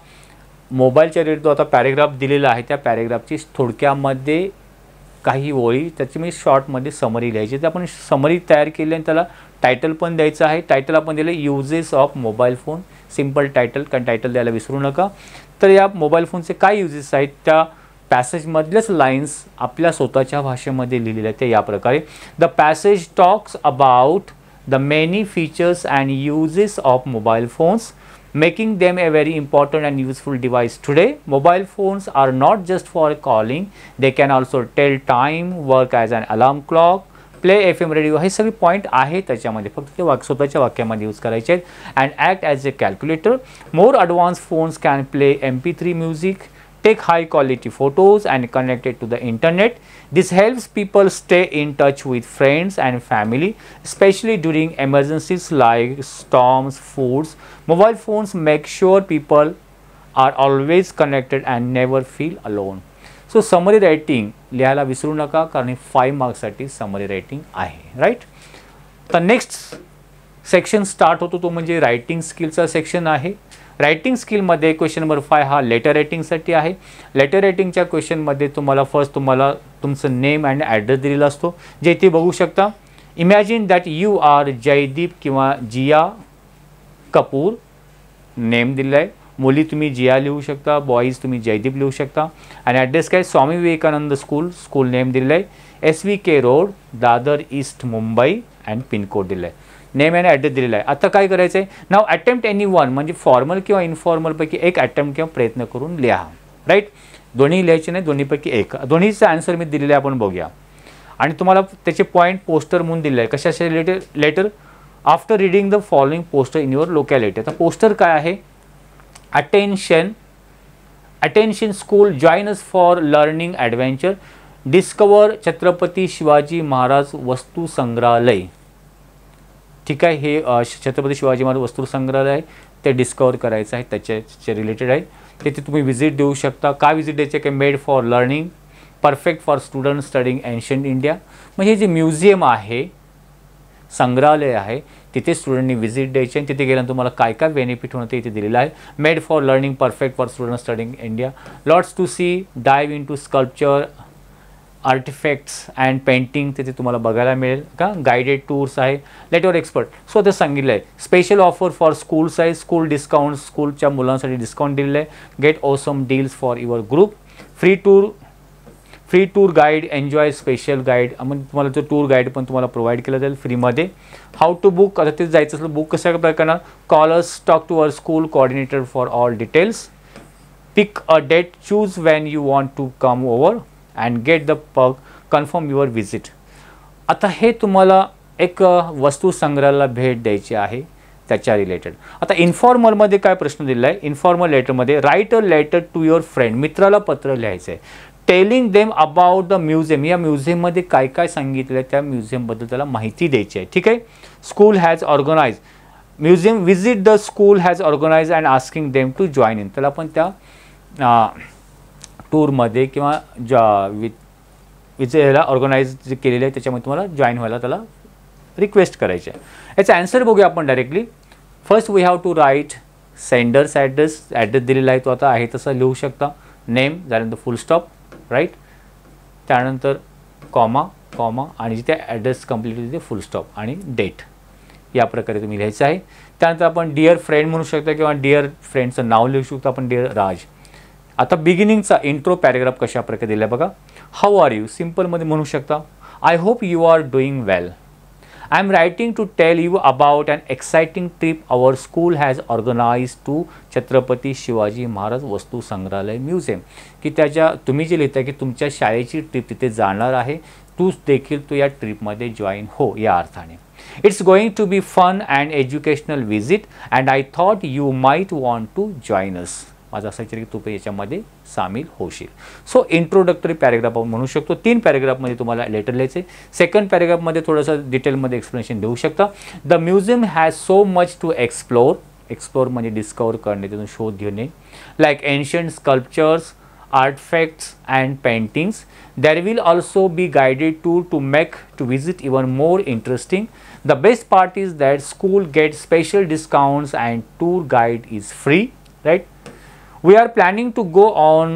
मोबाईलच्या रिलेटेड आता पॅरेग्राफ दिलेला आहे. त्या पॅरेग्राफची थोडक्यामध्ये काही ओळी त्याची मी शॉर्टमध्ये समरी लिहायची. तर आपण समरी तयार केली आणि त्याला टायटल पण द्यायचं आहे. टायटल आपण दिलं uses of mobile phone, simple title, कारण टायटल द्यायला विसरू नका. तर या मोबाईल फोनचे काय युजेस आहेत त्या पॅसेजमधलेच लाईन्स आपल्या स्वतःच्या भाषेमध्ये लिहिलेले आहेत ते या प्रकारे. The passage talks about the many features and uses of mobile phones, making them a very important and useful device today. Mobile phones are not just for calling, they can also tell time, work as an alarm clock, play FM radio. हे सगळे point आहे त्याच्यामध्ये, फक्त ते स्वतःच्या वाक्यामध्ये use करायचे आहेत. And act as a calculator. More advance phones can play MP3 music, take high quality photos and connect it to the internet. This helps people stay in touch with friends and family, especially during emergencies like storms, floods. Mobile phones make sure people are always connected and never feel alone. So summary writing लिहायला विसरू नका, कारण 5 मार्क्ससाठी summary writing आहे, right. तर next section start होतो तो म्हणजे writing स्किलचा section आहे. रायटिंग स्किलमध्ये क्वेश्चन नंबर 5 हा लेटर रायटिंगसाठी आहे. लेटर रायटिंगच्या क्वेश्चनमध्ये तुम्हाला तुमचं नेम अँड ॲड्रेस दिलेला असतो, जे इथे बघू शकता. Imagine that you are Jaideep किंवा जिया कपूर, नेम दिलेला आहे. मुली तुम्ही जिया लिहू शकता, बॉईज तुम्ही जयदीप लिहू शकता. आणि ॲड्रेस काय, Swami Vivekananda school, school name दिलेलं आहे. SVK road, Dadar east, Mumbai, and pincode दिलेला आहे. नेम अँड ॲड्रेस दिलेला आहे. आता काय करायचं आहे, नाव अटेम्प्ट एनी वन, म्हणजे फॉर्मल किंवा इनफॉर्मलपैकी एक अटेम्प्ट किंवा प्रयत्न करून लिहा, राईट. दोन्ही लिहायचे नाही, दोन्हीपैकी एक. दोन्हीचं आन्सर मी दिलेलं आहे, आपण बघूया. आणि तुम्हाला त्याचे पॉईंट पोस्टर म्हणून दिले आहे. कशाचे related, letter after reading the following poster in your locality. आता पोस्टर काय आहे, attention school, join us for learning adventure, discover Chhatrapati Shivaji Maharaj वस्तू संग्रहालय. ठीक आहे, हे छत्रपती शिवाजी महाराज वस्तू संग्रहालय आहे, ते डिस्कवर करायचं आहे, त्याच्या रिलेटेड आहे. तिथे तुम्ही व्हिजिट देऊ शकता. काय व्हिजिट द्यायचे, काय made for learning, perfect for student studying ancient India. म्हणजे जे म्युझियम आहे, संग्रहालय आहे, तिथे स्टुडंटनी व्हिजिट द्यायची आणि तिथे गेल्यानंतर तुम्हाला काय काय बेनिफिट होणं ते इथे दिलेलं आहे. Made for learning, perfect for student studying India, lots to see, dive into sculpture, artifacts and painting तिथे तुम्हाला बघायला मिळेल का. गायडेड टूर्स आहे, लेट युअर एक्सपर्ट. सो ते सांगितलं आहे. स्पेशल ऑफर फॉर स्कूल्स आहे, स्कूल डिस्काउंट, स्कूलच्या मुलांसाठी डिस्काउंट दिलेलं आहे. Get awesome deals for your group, free tour guide, enjoy special guide, म्हणजे तुम्हाला तो टूर गाईड पण तुम्हाला प्रोव्हाइड केलं जाईल फ्रीमध्ये. हाऊ टू बुक, आता ते जायचं असलं बुक कशा प्रकारे, call us, talk to our school coordinator for all details, pick a date, choose when you want to come over and get the pug, confirm your visit. आता हे तुम्हाला एक वस्तू संग्रहालयाला भेट द्यायची आहे त्याच्या रिलेटेड. आता इन्फॉर्मलमध्ये काय प्रश्न दिलेला आहे, इन्फॉर्मल लेटरमध्ये write a letter to your friend, मित्राला पत्र लिहायचं आहे. Telling them about the museum, या म्युझियममध्ये काय काय सांगितलं आहे त्या म्युझियमबद्दल त्याला माहिती द्यायची आहे. ठीक आहे. School has organise, museum visit the school has organise and asking them to join in, त्याला पण त्या टूरमध्ये किंवा ह्याला ऑर्गनाईज जे केलेलं आहे त्याच्यामध्ये तुम्हाला जॉईन व्हायला त्याला रिक्वेस्ट करायची आहे. याचा आन्सर बघूया आपण directly. First we have to write sender's address, address दिलेला आहे तो आता आहे तसा लिहू शकता. नेम झाल्यानंतर फुल स्टॉप, राईट. त्यानंतर कॉमा आणि जिथे ॲड्रेस कंप्लीट तिथे फुल स्टॉप आणि डेट, या प्रकारे तुम्ही लिहायचं आहे. त्यानंतर आपण डिअर फ्रेंड म्हणू शकता किंवा डिअर फ्रेंडचं नाव लिहू शकतो आपण, डिअर राज. आता बिगिनिंगचा इंट्रो पॅरेग्राफ कशा प्रकारे दिला आहे बघा. हाऊ आर यू, सिम्पलमध्ये म्हणू शकता. I hope you are doing well. I am writing to tell you about an exciting trip our school has organise to Chhatrapati Shivaji Maharaj वस्तू संग्रहालय म्युझियम. की त्याच्या तुम्ही जे लिहिता की तुमच्या शाळेची ट्रिप तिथे जाणार आहे, तू देखील तू या ट्रिपमध्ये जॉईन हो, या अर्थाने. It's going to be fun and educational visit and I thought you might want to join us. माझं असं की तू याच्यामध्ये सामील होशील. सो इंट्रोडक्टरी पॅरेग्राफ आपण म्हणू शकतो. 3 पॅरेग्राफमध्ये तुम्हाला लेटर लिहायचे. सेकंड पॅरेग्राफमध्ये थोडंसं डिटेलमध्ये एक्सप्लेनेशन देऊ शकता. The museum has so much to explore म्हणजे डिस्कवर करणे, त्यातून शोध घेणे. Like ancient sculptures, artefacts and paintings. There will also be guided tour to make to visit even more interesting. The best part is that school get special discounts and tour guide is free, right. We are planning to go on,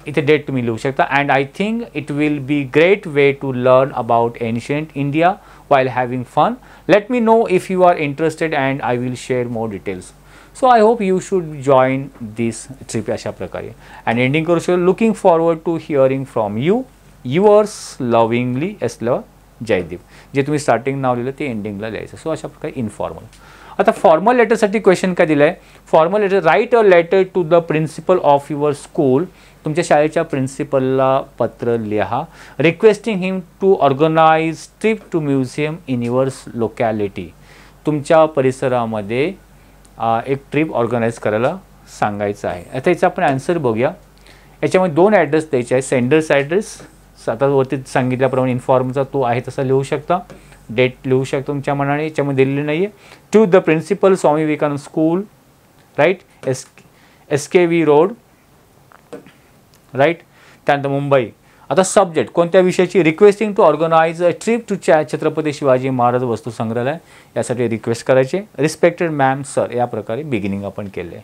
इथे date तुम्ही लिहू शकता. And I think it will be great way to learn about ancient India while having fun. Let me know if you are interested and I will share more details. So I hope you should join this trip अशा प्रकारे. And ending करू शकतो, looking forward to hearing from you, yours lovingly एसलं जयदीप. जे तुम्ही starting नाव लिहिलं ते एंडिंगला लिहायचं. सो अशा प्रकारे इनफॉर्मल. आता फॉर्मल लेटरसाठी क्वेश्चन काय दिलं आहे, formal letter, write a letter to the principal of your school, तुमच्या शाळेच्या प्रिन्सिपलला पत्र लिहा, requesting him to organise trip to museum in your locality, तुमच्या परिसरामध्ये एक ट्रिप ऑर्गनाईज करायला सांगायचं आहे. आता याचा आपण आन्सर बघूया. याच्यामध्ये 2 ॲड्रेस द्यायचे आहे, सेंडर्स ॲड्रेस, आता वरती सांगितल्याप्रमाणे इन्फॉर्मचा तो आहे तसा लिहू शकता, डेट लिहू शकता तुमच्या मनाने, याच्यामध्ये दिलेली नाही आहे. To the principal Swami Vivekananda school, right, SKV road, right. त्यानंतर मुंबई. आता सब्जेक्ट कोणत्या विषयाची, requesting to organise a trip to Chhatrapati Shivaji Maharaj वस्तू संग्रहालय, यासाठी रिक्वेस्ट करायचे. रिस्पेक्टेड मॅम सर, या प्रकारे बिगिनिंग आपण केले.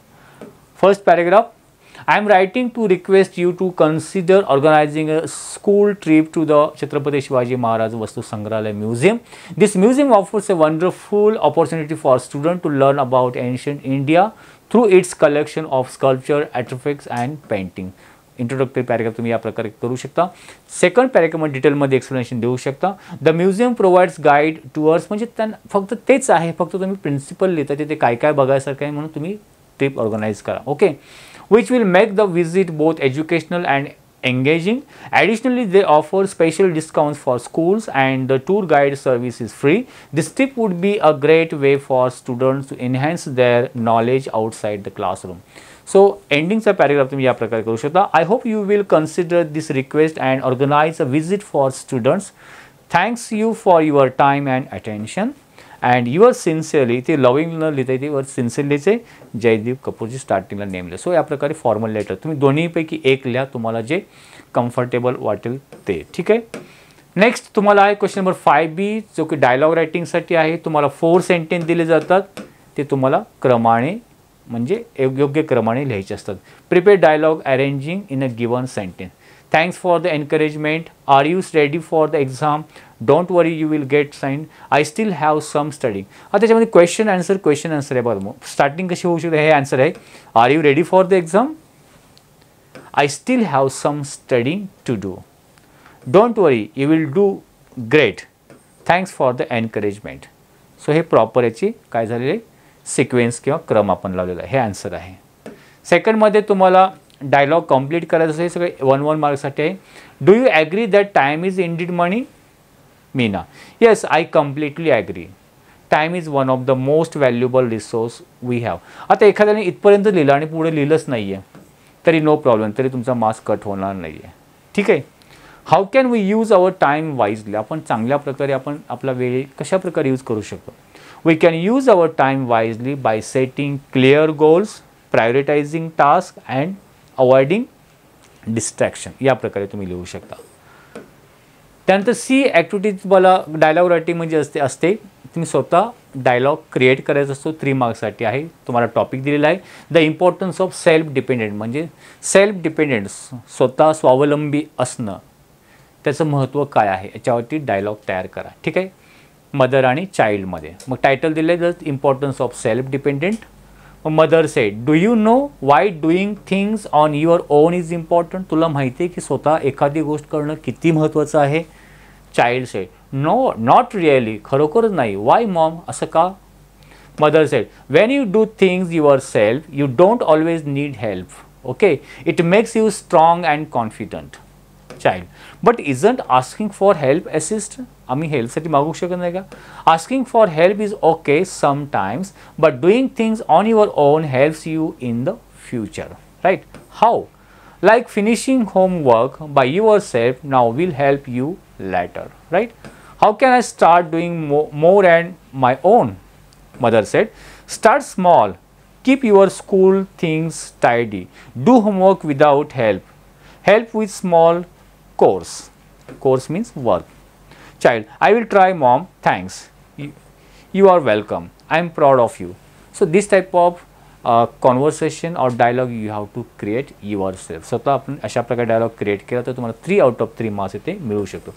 First paragraph, I am writing to request you to consider organizing a school trip to the Chhatrapati Shivaji Maharaj Vastu Sangrahalaya Museum. This museum offers a wonderful opportunity for students to learn about ancient India through its collection of sculpture, artifacts and painting. Introductory paragraph तुम्ही या प्रकारे करू शकता. Second पॅरेग्राफमध्ये डिटेलमध्ये explanation देऊ शकता. The museum provides guide tours, म्हणजे त्यांना फक्त तेच आहे, फक्त तुम्ही प्रिन्सिपल लिहिता तिथे काय काय बघायसारखं आहे म्हणून तुम्ही ट्रिप ऑर्गनाइज करा. Okay, which will make the visit both educational and engaging. Additionally, they offer special discounts for schools and the tour guide service is free. This trip would be a great way for students to enhance their knowledge outside the classroom. So, ending चा paragraph तुम्ही या प्रकारे करू शकता. I hope you will consider this request and organize a visit for students. Thanks you for your time and attention. And your sincerely, ते loving न लिहिता ते वर सिन्सिअरलीचे जयदीप कपूरची स्टार्टिंगला नेम लिहा. सो या प्रकारे फॉर्मल लेटर तुम्ही दोन्हीपैकी एक लिहा, तुम्हाला जे कम्फर्टेबल वाटेल ते. ठीक आहे. नेक्स्ट तुम्हाला आहे क्वेश्चन नंबर 5B, जो की डायलॉग रायटिंगसाठी आहे. तुम्हाला 4 सेंटेन्स दिले जातात, ते तुम्हाला क्रमाने म्हणजे योग्य क्रमाने लिहायचे असतात. Prepare dialogue arranging in a given sentence. Thanks for the encouragement. Are you ready for the exam? Don't worry, you will get sign. I still have some studying. आता त्याच्यामध्ये क्वेश्चन आन्सर आहे बघा. मग स्टार्टिंग कशी होऊ शकते, हे answer आहे. Are you ready for the exam? I still have some studying to do. Don't worry, you will do great. Thanks for the encouragement. So हे प्रॉपर याची काय झालेले सिक्वेन्स किंवा क्रम आपण लावलेला आहे, हे आन्सर आहे. सेकंडमध्ये तुम्हाला डायलॉग कंप्लीट करायचं असेल, सगळे 1-1 मार्क्ससाठी आहे. Do you agree that time is indeed money? Meena, yes, I completely agree. Time is one of the most valuable resource we have. आता एखाद्याने इथपर्यंत लिहिलं आणि पुढे लिहिलंच नाही आहे तरी नो प्रॉब्लेम, तरी तुमचा मार्क्स कट होणार नाही आहे. ठीक आहे. How can we use our time wisely? आपण चांगल्या प्रकारे आपण आपला वेळ कशा प्रकारे यूज करू शकतो? We can use our time wisely by setting clear goals, prioritising task and avoiding distraction. या प्रकारे तुम्ही लिहू शकता. त्यानंतर C ॲक्टिव्हिटीज मला डायलॉग रायटिंग म्हणजे असते तुम्ही स्वतः डायलॉग क्रिएट करायचा असतो. 3 मार्क्ससाठी आहे. तुम्हाला टॉपिक दिलेला आहे, the importance of self dependent, म्हणजे सेल्फ डिपेंडेंट, स्वतः स्वावलंबी असणं, त्याचं महत्त्व काय आहे याच्यावरती डायलॉग तयार करा. ठीक आहे. मदर आणि चाइल्डमध्ये मग टायटल दिलं आहे, the importance of self dependent. Mother sed, do you know Y doing things on your on is important? तुला माहिती आहे की स्वतः एखादी गोष्ट करणं किती महत्त्वाचं आहे? Child said, no not really, खरोखरच नाही. वाय मॉम, असं का? Mother said, when you do things yourself you don't always need help. Okay, it makes you strong and confident. Child, but isn't asking for help assist? आम्ही हेल्पसाठी मागू शकत नाही का? Asking for help is okay sometimes, but doing things on your own helps you in the future. Right. How? Like finishing homework by your self now will help you later. Right? How can I start doing more and my own? Mother said, start small. Keep your school things tidy. Do homework without help. Help with small course. Course means work. Child, I will try mom. Thanks. You are welcome. I am proud of you. So this type of conversation और dialogue you have to create yourself. स्वतः आपण अशा प्रकारे dialogue create केला तर तुम्हाला 3 out of 3 marks इथे मिळू शकतो.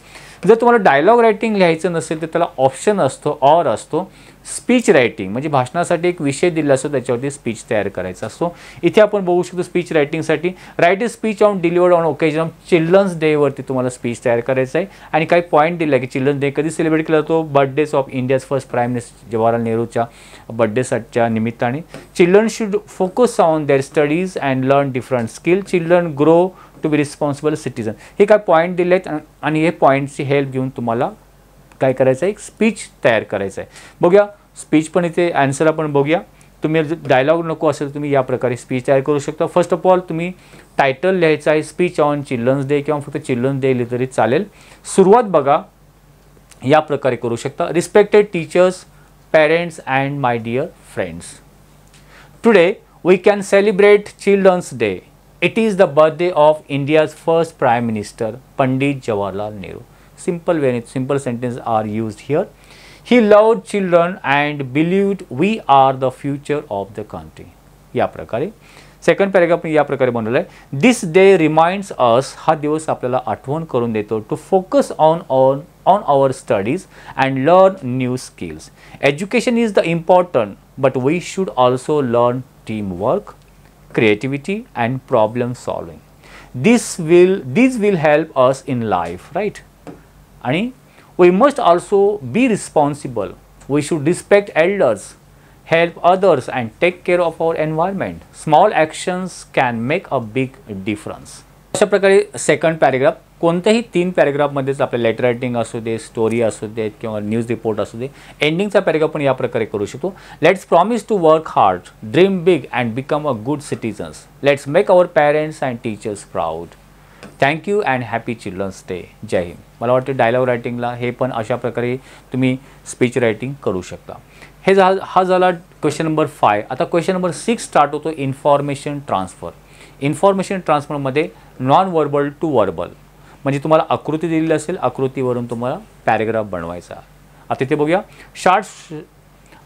जर तुम्हाला डायलॉग रायटिंग लिहायचं नसेल तर त्याला ऑप्शन असतो, ऑर असतो, स्पीच रायटिंग म्हणजे भाषणासाठी एक विषय दिला असतो, त्याच्यावरती स्पीच तयार करायचा असतो. इथे आपण बघू शकतो स्पीच रायटिंगसाठी write a speech on delivered on occasion of children's डेवरती तुम्हाला स्पीच तयार करायचं आहे. आणि काही पॉईंट दिला की चिल्ड्रन्स डे कधी सेलिब्रेट केला जातो, birthdays of India's first prime minister Jawaharlal नेहरूच्या बर्थडेच्या निमित्ताने. Children should focus on their studies and learn different skill. Children grow to be responsible citizen. हे काय पॉईंट दिले आहेत आणि हे पॉईंटची हेल्प घेऊन तुम्हाला काय करायचं आहे, एक स्पीच तयार करायचं आहे. बघूया स्पीच पण इथे आन्सर आपण बघूया. तुम्ही डायलॉग नको असेल तुम्ही या प्रकारे स्पीच तयार करू शकता. फर्स्ट ऑफ ऑल तुम्ही टायटल लिहायचं आहे स्पीच ऑन चिल्ड्रन्स डे किंवा फक्त चिल्ड्रन्स डे लिहिलं तरी चालेल. सुरुवात बघा या प्रकारे करू शकता. Respected teachers, parents and my dear friends, today we can celebrate Children's Day. It is the birthday of India's first prime minister Pandit Jawaharlal Nehru. Simple sentences are used here. He loved children and believed we are the future of the country. या प्रकारे. Second paragraph या प्रकारे बनवलं आहे. दिस day reminds अस, हा दिवस आपल्याला आठवण करून देतो, to focus on our studies and learn new skills. Education is the important but we should also learn team work, creativity and problem solving. This will help us in life, right? And we must also be responsible. We should respect elders, help others and take care of our environment. Small actions can make a big difference. अशा प्रकारे second paragraph. कोणत्याही 3 पॅरेग्राफमध्येच आपल्या letter writing असू दे, story असू देत किंवा news report असू दे, एंडिंगचा paragraph पण या प्रकारे करू शकतो. Let's promise to work hard, dream big and become a good citizens. Let's make our parents and teachers proud. Thank you and happy children's day. जय हिंद. मला वाटतं डायलॉग रायटिंगला हे पण अशा प्रकारे तुम्ही स्पीच रायटिंग करू शकता. हा झाला क्वेश्चन नंबर 5. आता क्वेश्चन नंबर 6 स्टार्ट होतो इन्फॉर्मेशन ट्रान्सफर. इन्फॉर्मेशन ट्रान्सफरमध्ये नॉन वर्बल टू वर्बल म्हणजे तुम्हाला आकृती दिलेली असेल, आकृतीवरून तुम्हाला पॅरेग्राफ बनवायचा. आता इथे बघूया.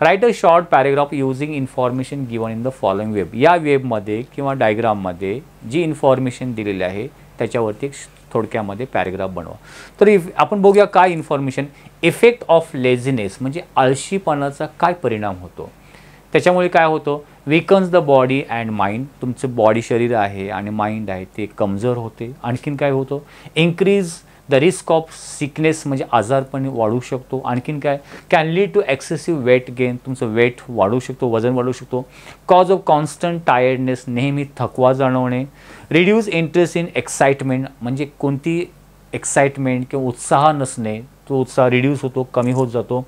Right a short paragraph using information given in the following web. या वेबमध्ये किंवा डायग्राममध्ये जी इन्फॉर्मेशन दिलेली आहे त्याच्यावरती एक थोडक्यामध्ये पॅरेग्राफ बनवा. तर आपण बघूया काय इन्फॉर्मेशन. इफेक्ट ऑफ लेझीनेस म्हणजे आळशीपणाचा काय परिणाम होतो. त्याच्यामुळे काय होतं, weakens the body and mind. तुमचं बॉडी शरीर आहे आणि माइंड आहे ते कमजोर होते. आणखीन काय होतं, increase the risk of sickness म्हणजे आजारपण वाढू शकतो. आणखीन काय, can lead to excessive weight gain. तुमचं वेट वाढू शकतो, वजन वाढू शकतो. कॉज ऑफ कॉन्स्टंट टायर्डनेस नेहमी थकवा जाणवणे. रिड्यूस इंटरेस्ट इन एक्साइटमेंट म्हणजे कोणती एक्साइटमेंट किंवा उत्साह नसणे, तो उत्साह रिड्यूस होतो, कमी होत जातो.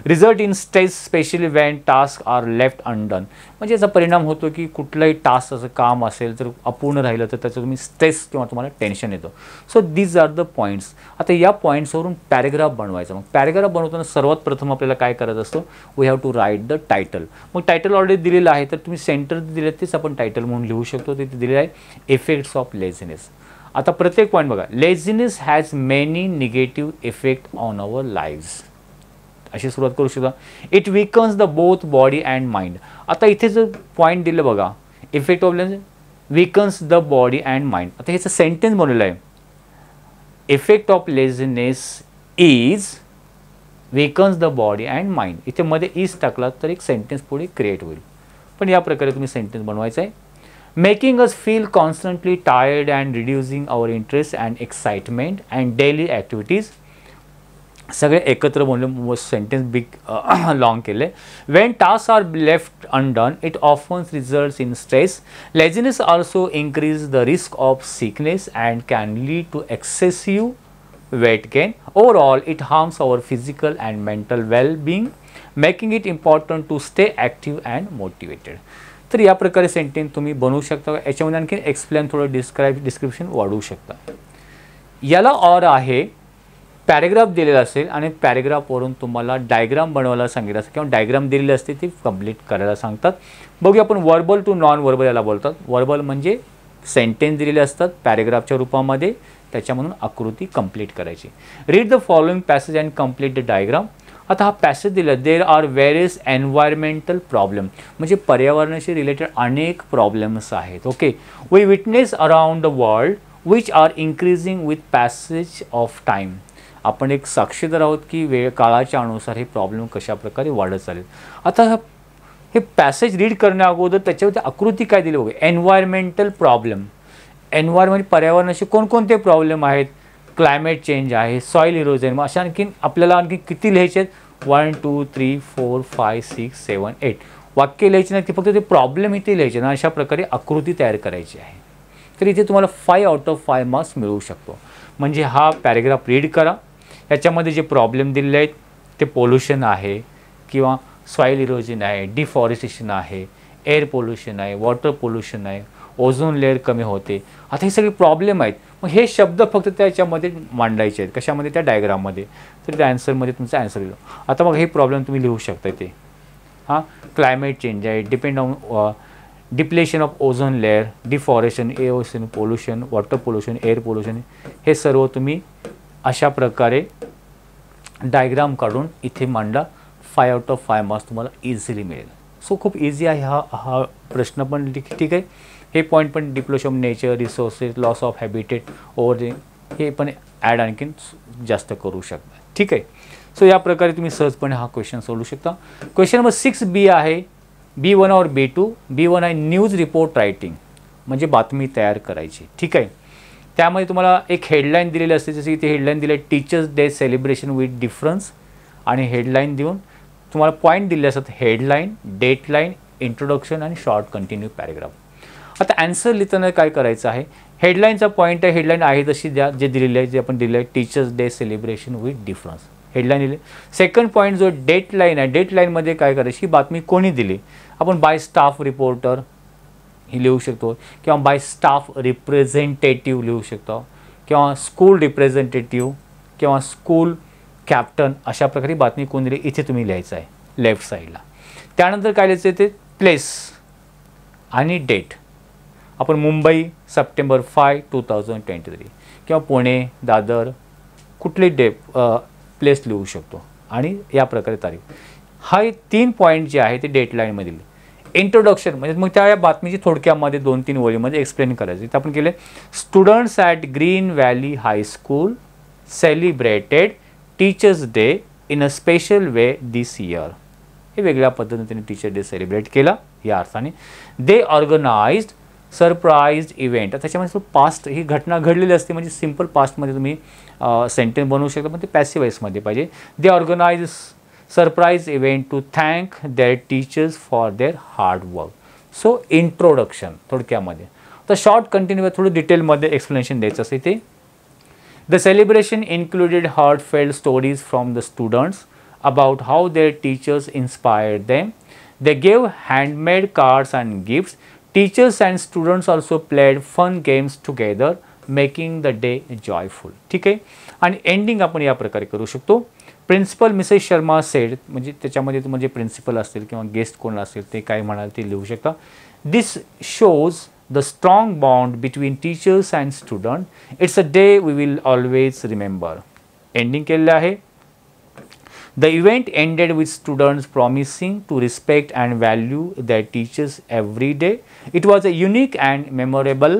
Result in stress specially when task are left undone म्हणजे याचा परिणाम होतो की कुठलंही टास्क असं काम असेल तर अपूर्ण राहिलं तर त्याचं तुम्ही स्ट्रेस किंवा तुम्हाला टेन्शन येतं. So these are the points. आता या पॉईंट्सवरून पॅरेग्राफ बनवायचा. मग पॅरेग्राफ बनवताना सर्वात प्रथम आपल्याला काय करायचं असतं, we have to write the title. मग टायटल ऑलरेडी दिलेलं आहे तर तुम्ही सेंटर दिले तेच आपण टायटल म्हणून लिहू शकतो. तिथे दिलेलं आहे इफेक्ट्स ऑफ लेझीनेस. आता प्रत्येक पॉईंट बघा. Laziness has many negative effect on our lives. अशी सुरुवात करू शकता. It weakens the both body and mind. आता इथे जर पॉईंट दिलं बघा, effect of laziness weakens the body and mind. आता ह्याचं सेंटेन्स बनवलं आहे. Effect of laziness is weakens the body and mind. इथे मध्ये इज टाकला तर एक सेंटेन्स पुढे क्रिएट होईल. पण या प्रकारे तुम्ही सेंटेन्स बनवायचं आहे. Making us feel constantly tired and reducing our interest and excitement and daily activities. सगळे एकत्र बोलले, सेंटेन्स बिग लॉंग केले. When task are left undone it often results in stress. Laziness also increase the risk of sickness and can lead to excessive weight gain. Overall it harms our physical and mental well-being, making it important to stay active and motivated. तर या प्रकारे sentence तुम्ही बनवू शकता. याच्यामध्ये आणखी explain थोडं description वाढवू शकता. याला और आहे पॅरेग्राफ दिलेला असेल आणि पॅरेग्राफवरून तुम्हाला डायग्राम बनवायला सांगितलं असेल किंवा डायग्राम दिलेली असते ती कंप्लीट करायला सांगतात. बघूया आपण वर्बल टू नॉन वर्बल याला बोलतात. वर्बल म्हणजे सेंटेन्स दिलेले असतात पॅरेग्राफच्या रूपामध्ये, त्याच्यामधून आकृती कंप्लीट करायची. Read the following passage and complete the diagram. आता हा पॅसेज दिला, there are various environmental problem म्हणजे पर्यावरणाशी रिलेटेड अनेक प्रॉब्लेम्स आहेत. Okay, we witness around the world which are increasing with passage of time. आपण एक साक्षीदार आहोत की वेळ काळाच्या अनुसार हे प्रॉब्लेम कशा प्रकारे वाढत चालेल. आता हे पॅसेज रीड करण्या अगोदर त्याच्यावरती आकृती काय दिली बघा. एन्व्हायरमेंटल प्रॉब्लेम, एन्व्हायरमेंट पर्यावरणाचे कोणकोणते प्रॉब्लेम आहेत. क्लायमेट चेंज आहे, सॉईल इरोजन. मग अशा आणखीन आपल्याला आणखी किती लिहायचे आहेत. 1 2 3 4 5 6 7 8 वाक्य लिहायचे नाही, ते फक्त ते प्रॉब्लेम इथे लिहायचे ना. अशा प्रकारे आकृती तयार करायची आहे. तर इथे तुम्हाला 5 आउट ऑफ 5 मार्क्स मिळू शकतो. म्हणजे हा पॅरेग्राफ रीड करा. याच्यामध्ये जे प्रॉब्लेम दिलेले आहेत ते पोल्युशन आहे किंवा सॉईल इरोजन आहे, डिफॉरेस्टेशन आहे, एअर पोल्युशन आहे, वॉटर पोल्युशन आहे, ओझोन लेअर कमी होते. आता हे सगळे प्रॉब्लेम आहेत. मग हे शब्द फक्त त्याच्यामध्ये मांडायचे आहेत. कशामध्ये, त्या डायग्राममध्ये. तर त्या आन्सरमध्ये तुमचा आन्सर लिहिलं. आता मग हे प्रॉब्लेम तुम्ही लिहू शकता ते. हां, क्लायमेट चेंज आहे, depend on depletion of ozone layer, deforestation, erosion pollution, water pollution, air pollution. हे सर्व तुम्ही अशा प्रकारे डायग्राम काढून इथे मांडा. 5 आउट ऑफ 5 मार्क्स तुम्हाला इझिली मिळेल. सो खूप इझी आहे हा प्रश्न पण. ठीक आहे. हे पॉईंट पण depletion of nature, resources, loss of habitat, over हे पण ॲड आणखीन जास्त करू शकता. ठीक आहे. सो या प्रकारे तुम्ही सहजपणे हा क्वेश्चन सोडू शकता. क्वेश्चन नंबर 6B आहे. B1 और B2. B1 आहे न्यूज रिपोर्ट रायटिंग, म्हणजे बातमी तयार करायची. ठीक आहे. त्यामध्ये तुम्हाला एक हेडलाईन दिलेली असते. जसे इथे हेडलाईन दिले teachers day celebration with difference, आणि हेडलाईन देऊन तुम्हाला पॉईंट दिले असतात. हेडलाईन, डेटलाईन, इंट्रोडक्शन आणि शॉर्ट कंटिन्यू पॅरेग्राफ. आता ॲन्सर लिहिताना काय करायचं आहे. हेडलाईनचा पॉईंट आहे, हेडलाईन आहे तशी द्या जे दिलेले आहे, जे आपण दिले आहे teachers day celebration with difference. Headline लिहिले. सेकंड पॉईंट जो डेटलाईन आहे, डेटलाईनमध्ये काय करायची, ही बातमी कोणी दिली. आपण बाय स्टाफ रिपोर्टर ही लिहू शकतो, किंवा बाय स्टाफ रिप्रेझेंटेटिव्ह लिहू शकतो, किंवा स्कूल रिप्रेझेंटेटिव्ह, किंवा स्कूल कॅप्टन. अशा प्रकारे बातमी कोण दिली इथे तुम्ही लिहायचं आहे लेफ्ट साईडला. त्यानंतर काय लिहायचं आहे ते प्लेस आणि डेट. आपण मुंबई सप्टेंबर 5, 2023, किंवा पुणे, दादर, कुठली प्लेस लिहू शकतो, आणि या प्रकारे तारीख. हा 3 पॉईंट जे आहे ते डेटलाईनमधील. इंट्रोडक्शन म्हणजे मग त्या बातमीची थोडक्यामध्ये 2-3 ओळीमध्ये एक्सप्लेन करायचं. इथं आपण केले students at green valley high school celebrated teachers day in a special way this year. हे वेगळ्या पद्धतीने त्यांनी टीचर डे सेलिब्रेट केला या अर्थाने. दे ऑर्गनाइज्ड सरप्राईज इव्हेंट. त्याच्यामध्ये पास्ट ही घटना घडलेली असते, म्हणजे सिम्पल पास्टमध्ये तुम्ही सेंटेन्स बनवू शकता, पण ते पॅसिव्ह वॉइसमध्ये पाहिजे. They organise surprise event to thank their teachers for their hard work. So introduction थोडक्यामध्ये. तर शॉर्ट कंटिन्यू थोडं डिटेलमध्ये एक्सप्लेनेशन द्यायचं असते ते. The celebration included heartfelt stories from the students about how their teachers inspired them. They gave handmade cards and gifts. Teachers and students also played fun games together, making the day joyful. ठीक आहे. आणि ending आपण या प्रकारे करू शकतो. Principal Mrs Sharma sed, म्हणजे त्याच्यामध्ये म्हणजे प्रिन्सिपल असतील किंवा गेस्ट कोण असेल ते काय म्हणाल ते लिहू शकता. This shows the strong bond between teachers and student. It's a day we will always remember. Ending केलेलं आहे. The event ended with students promising to respect and value their teachers every day. It was a unique and memorable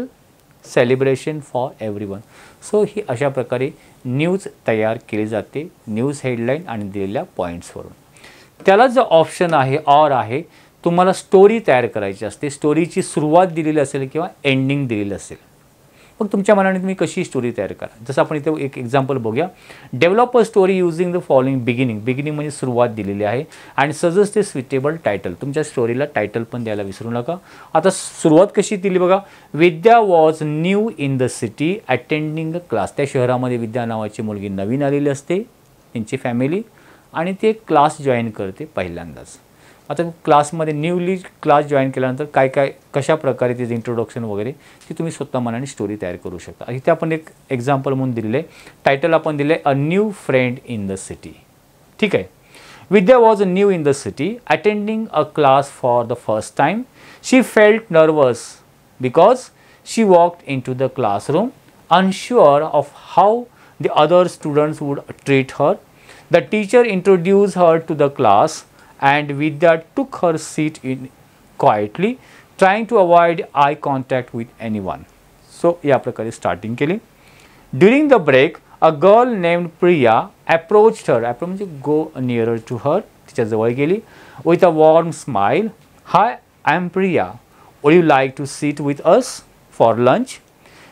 celebration for everyone. So ही अशा प्रकारे news तयार केली जाते news headline आणि दिलेल्या पॉईंट्सवरून. त्याला जो ऑप्शन आहे ऑर आहे, तुम्हाला स्टोरी तयार करायची असते. स्टोरीची सुरुवात दिलेली असेल किंवा एंडिंग दिलेली असेल, मग तुमच्या मनाने तुम्ही कशी स्टोरी तयार करा. जसं आपण इथे एक एक्झाम्पल बघूया. Develop a story using the following. Beginning म्हणजे सुरुवात दिलेली आहे, आणि सजेस्ट ए स्विटेबल टायटल. तुमच्या स्टोरीला टायटल पण द्यायला विसरू नका. आता सुरुवात कशी दिली बघा. Vidya was new in the city attending a class. त्या शहरामध्ये विद्या नावाची मुलगी नवीन आलेली असते, त्यांची फॅमिली, आणि ते क्लास जॉईन करते पहिल्यांदाच. आता क्लासमध्ये न्यूली क्लास जॉईन केल्यानंतर काय काय कशा प्रकारे त्याचं इंट्रोडक्शन वगैरे ती तुम्ही स्वतः मनाने स्टोरी तयार करू शकता. इथे आपण एक एक्झाम्पल म्हणून दिलेलं आहे. टायटल आपण दिलं आहे a new friend in the city. ठीक आहे. Vidya was new in the city attending a class for the first time. She felt nervous because she walked into the classroom unsure of how the other students would treat her. The teacher introduce her to the class and Vidya took her seat in quietly, trying to avoid eye contact with anyone. So या प्रकारे starting केली. During the break, A girl named Priya approached her. Approach म्हणजे go nearer to her. तिच्या जवळ गेली. With a warm smile. Hi, I am Priya. Would you like to sit with us for lunch?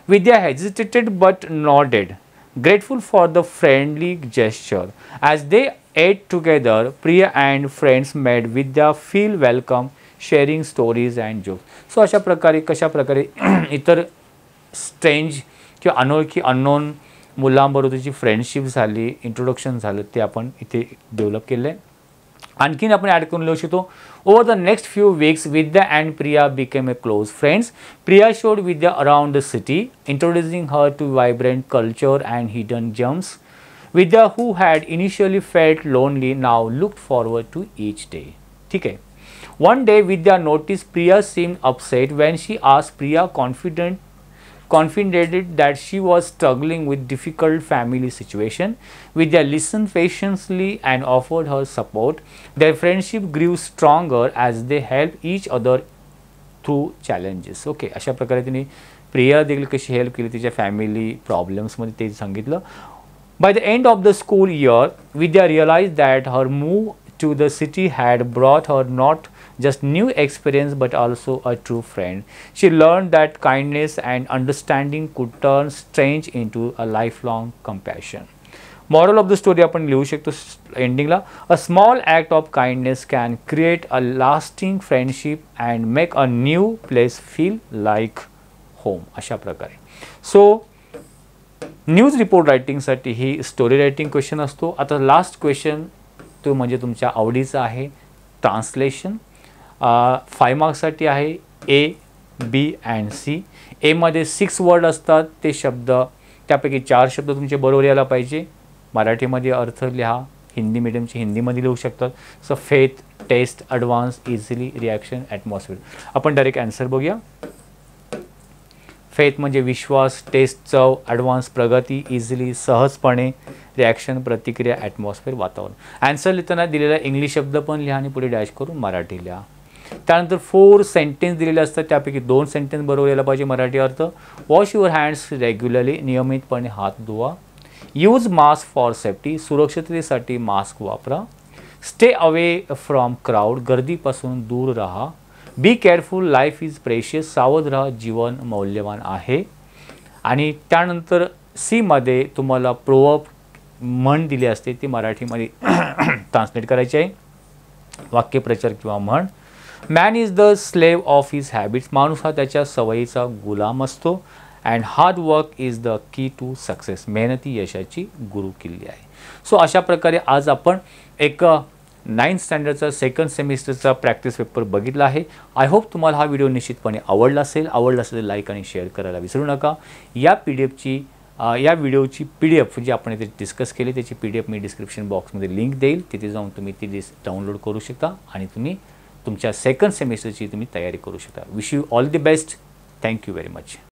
Vidya hesitated but nodded, grateful for the friendly gesture. As they ate together, Priya and friends made Vidya feel welcome, sharing stories and jokes. So अशा प्रकारे कशा प्रकारे इतर strange किंवा अनोळखी unknown मुलांबरोबर जी friendship झाली, introduction झालं, ते आपण इथे डेव्हलप केलं आहे. आणखीन आपण ॲड करून लिहू शकतो. Over the next few weeks Vidya and Priya became a close friends. Priya showed Vidya around the city, introducing her to vibrant culture and hidden gems. Vidya who had initially felt lonely now looked forward to each day. ठीक आहे. One day Vidya notice Priya seemed upset when she asked Priya confided that she was struggling with difficult family situation. Vidya listened patiently and offered her support. Their friendship grew stronger as they helped each other through challenges. Okay, अशा प्रकारे तिने प्रिया देखील कशी help केली तिच्या family प्रॉब्लेम्समध्ये ते सांगितलं. By the end of the school year, Vidya realized that her move to the city had brought her not just new experience but also a true friend. She learned that kindness and understanding could turn strange into a lifelong compassion. Moral of the story आपण लिहू शकतो एंडिंगला. A small act of kindness can create a lasting friendship and make a new place feel like home. अशा प्रकारे. So news report रायटिंगसाठी ही story writing question असतो. आता last question तो म्हणजे तुमच्या आवडीचा आहे, ट्रान्सलेशन. 5 मार्क्ससाठी आहे. ए, बी अँड सी. एमध्ये 6 वर्ड असतात, ते शब्द त्यापैकी 4 शब्द तुमचे बरोबर यायला पाहिजे. मराठीमध्ये अर्थ लिहा, हिंदी मीडियमचे हिंदीमध्ये लिहू शकतात. So faith, taste, advance, easily, reaction, atmosphere. आपण डायरेक्ट आन्सर बघूया. फेथ म्हणजे विश्वास, टेस्ट चव, ॲडव्हान्स प्रगती, इझिली सहजपणे, रिॲक्शन प्रतिक्रिया, ॲटमॉस्फिअर वातावरण. आन्सर लिहिताना दिलेला इंग्लिश शब्द पण लिहा आणि पुढे डॅश करून मराठी लिहा. त्यानंतर 4 सेंटेन्स दिलेले असतात, त्यापैकी 2 सेंटेन्स बरोबर यायला पाहिजे. मराठी अर्थ, वॉश युअर हँड्स रेग्युलरली, नियमितपणे हात धुवा. यूज मास्क फॉर सेफ्टी, सुरक्षिततेसाठी मास्क वापरा. स्टे अवे फ्रॉम क्राऊड, गर्दीपासून दूर राहा. Be careful, life is precious, सावध राहा, जीवन मौल्यवान आहे. आणि त्यानंतर सीमध्ये तुम्हाला प्रोवर्ब म्हण दिली असते, ती मराठीमध्ये ट्रान्सलेट करायची आहे. वाक्यप्रचार किंवा म्हण. Man is the slave of his habits, माणूस हा त्याच्या सवयीचा गुलाम असतो. And hard work is the key to success, मेहनती यशाची गुरु किल्ली आहे. सो अशा प्रकारे आज आपण एक 9th स्टँडर्डचा 2nd सेमिस्टरचा प्रॅक्टिस पेपर बघितला आहे. आय होप तुम्हाला हा व्हिडिओ निश्चितपणे आवडला असेल. आवडला असेल लाईक आणि शेअर करायला विसरू नका. या व्हिडिओची PDF जी आपण इथे डिस्कस केली त्याची PDF मी डिस्क्रिप्शन बॉक्समध्ये लिंक देईल. तिथे जाऊन तुम्ही ती डाउनलोड करू शकता आणि तुम्ही तुमच्या 2nd सेमिस्टरची तुम्ही तयारी करू शकता. Wish you all the best. Thank you very much.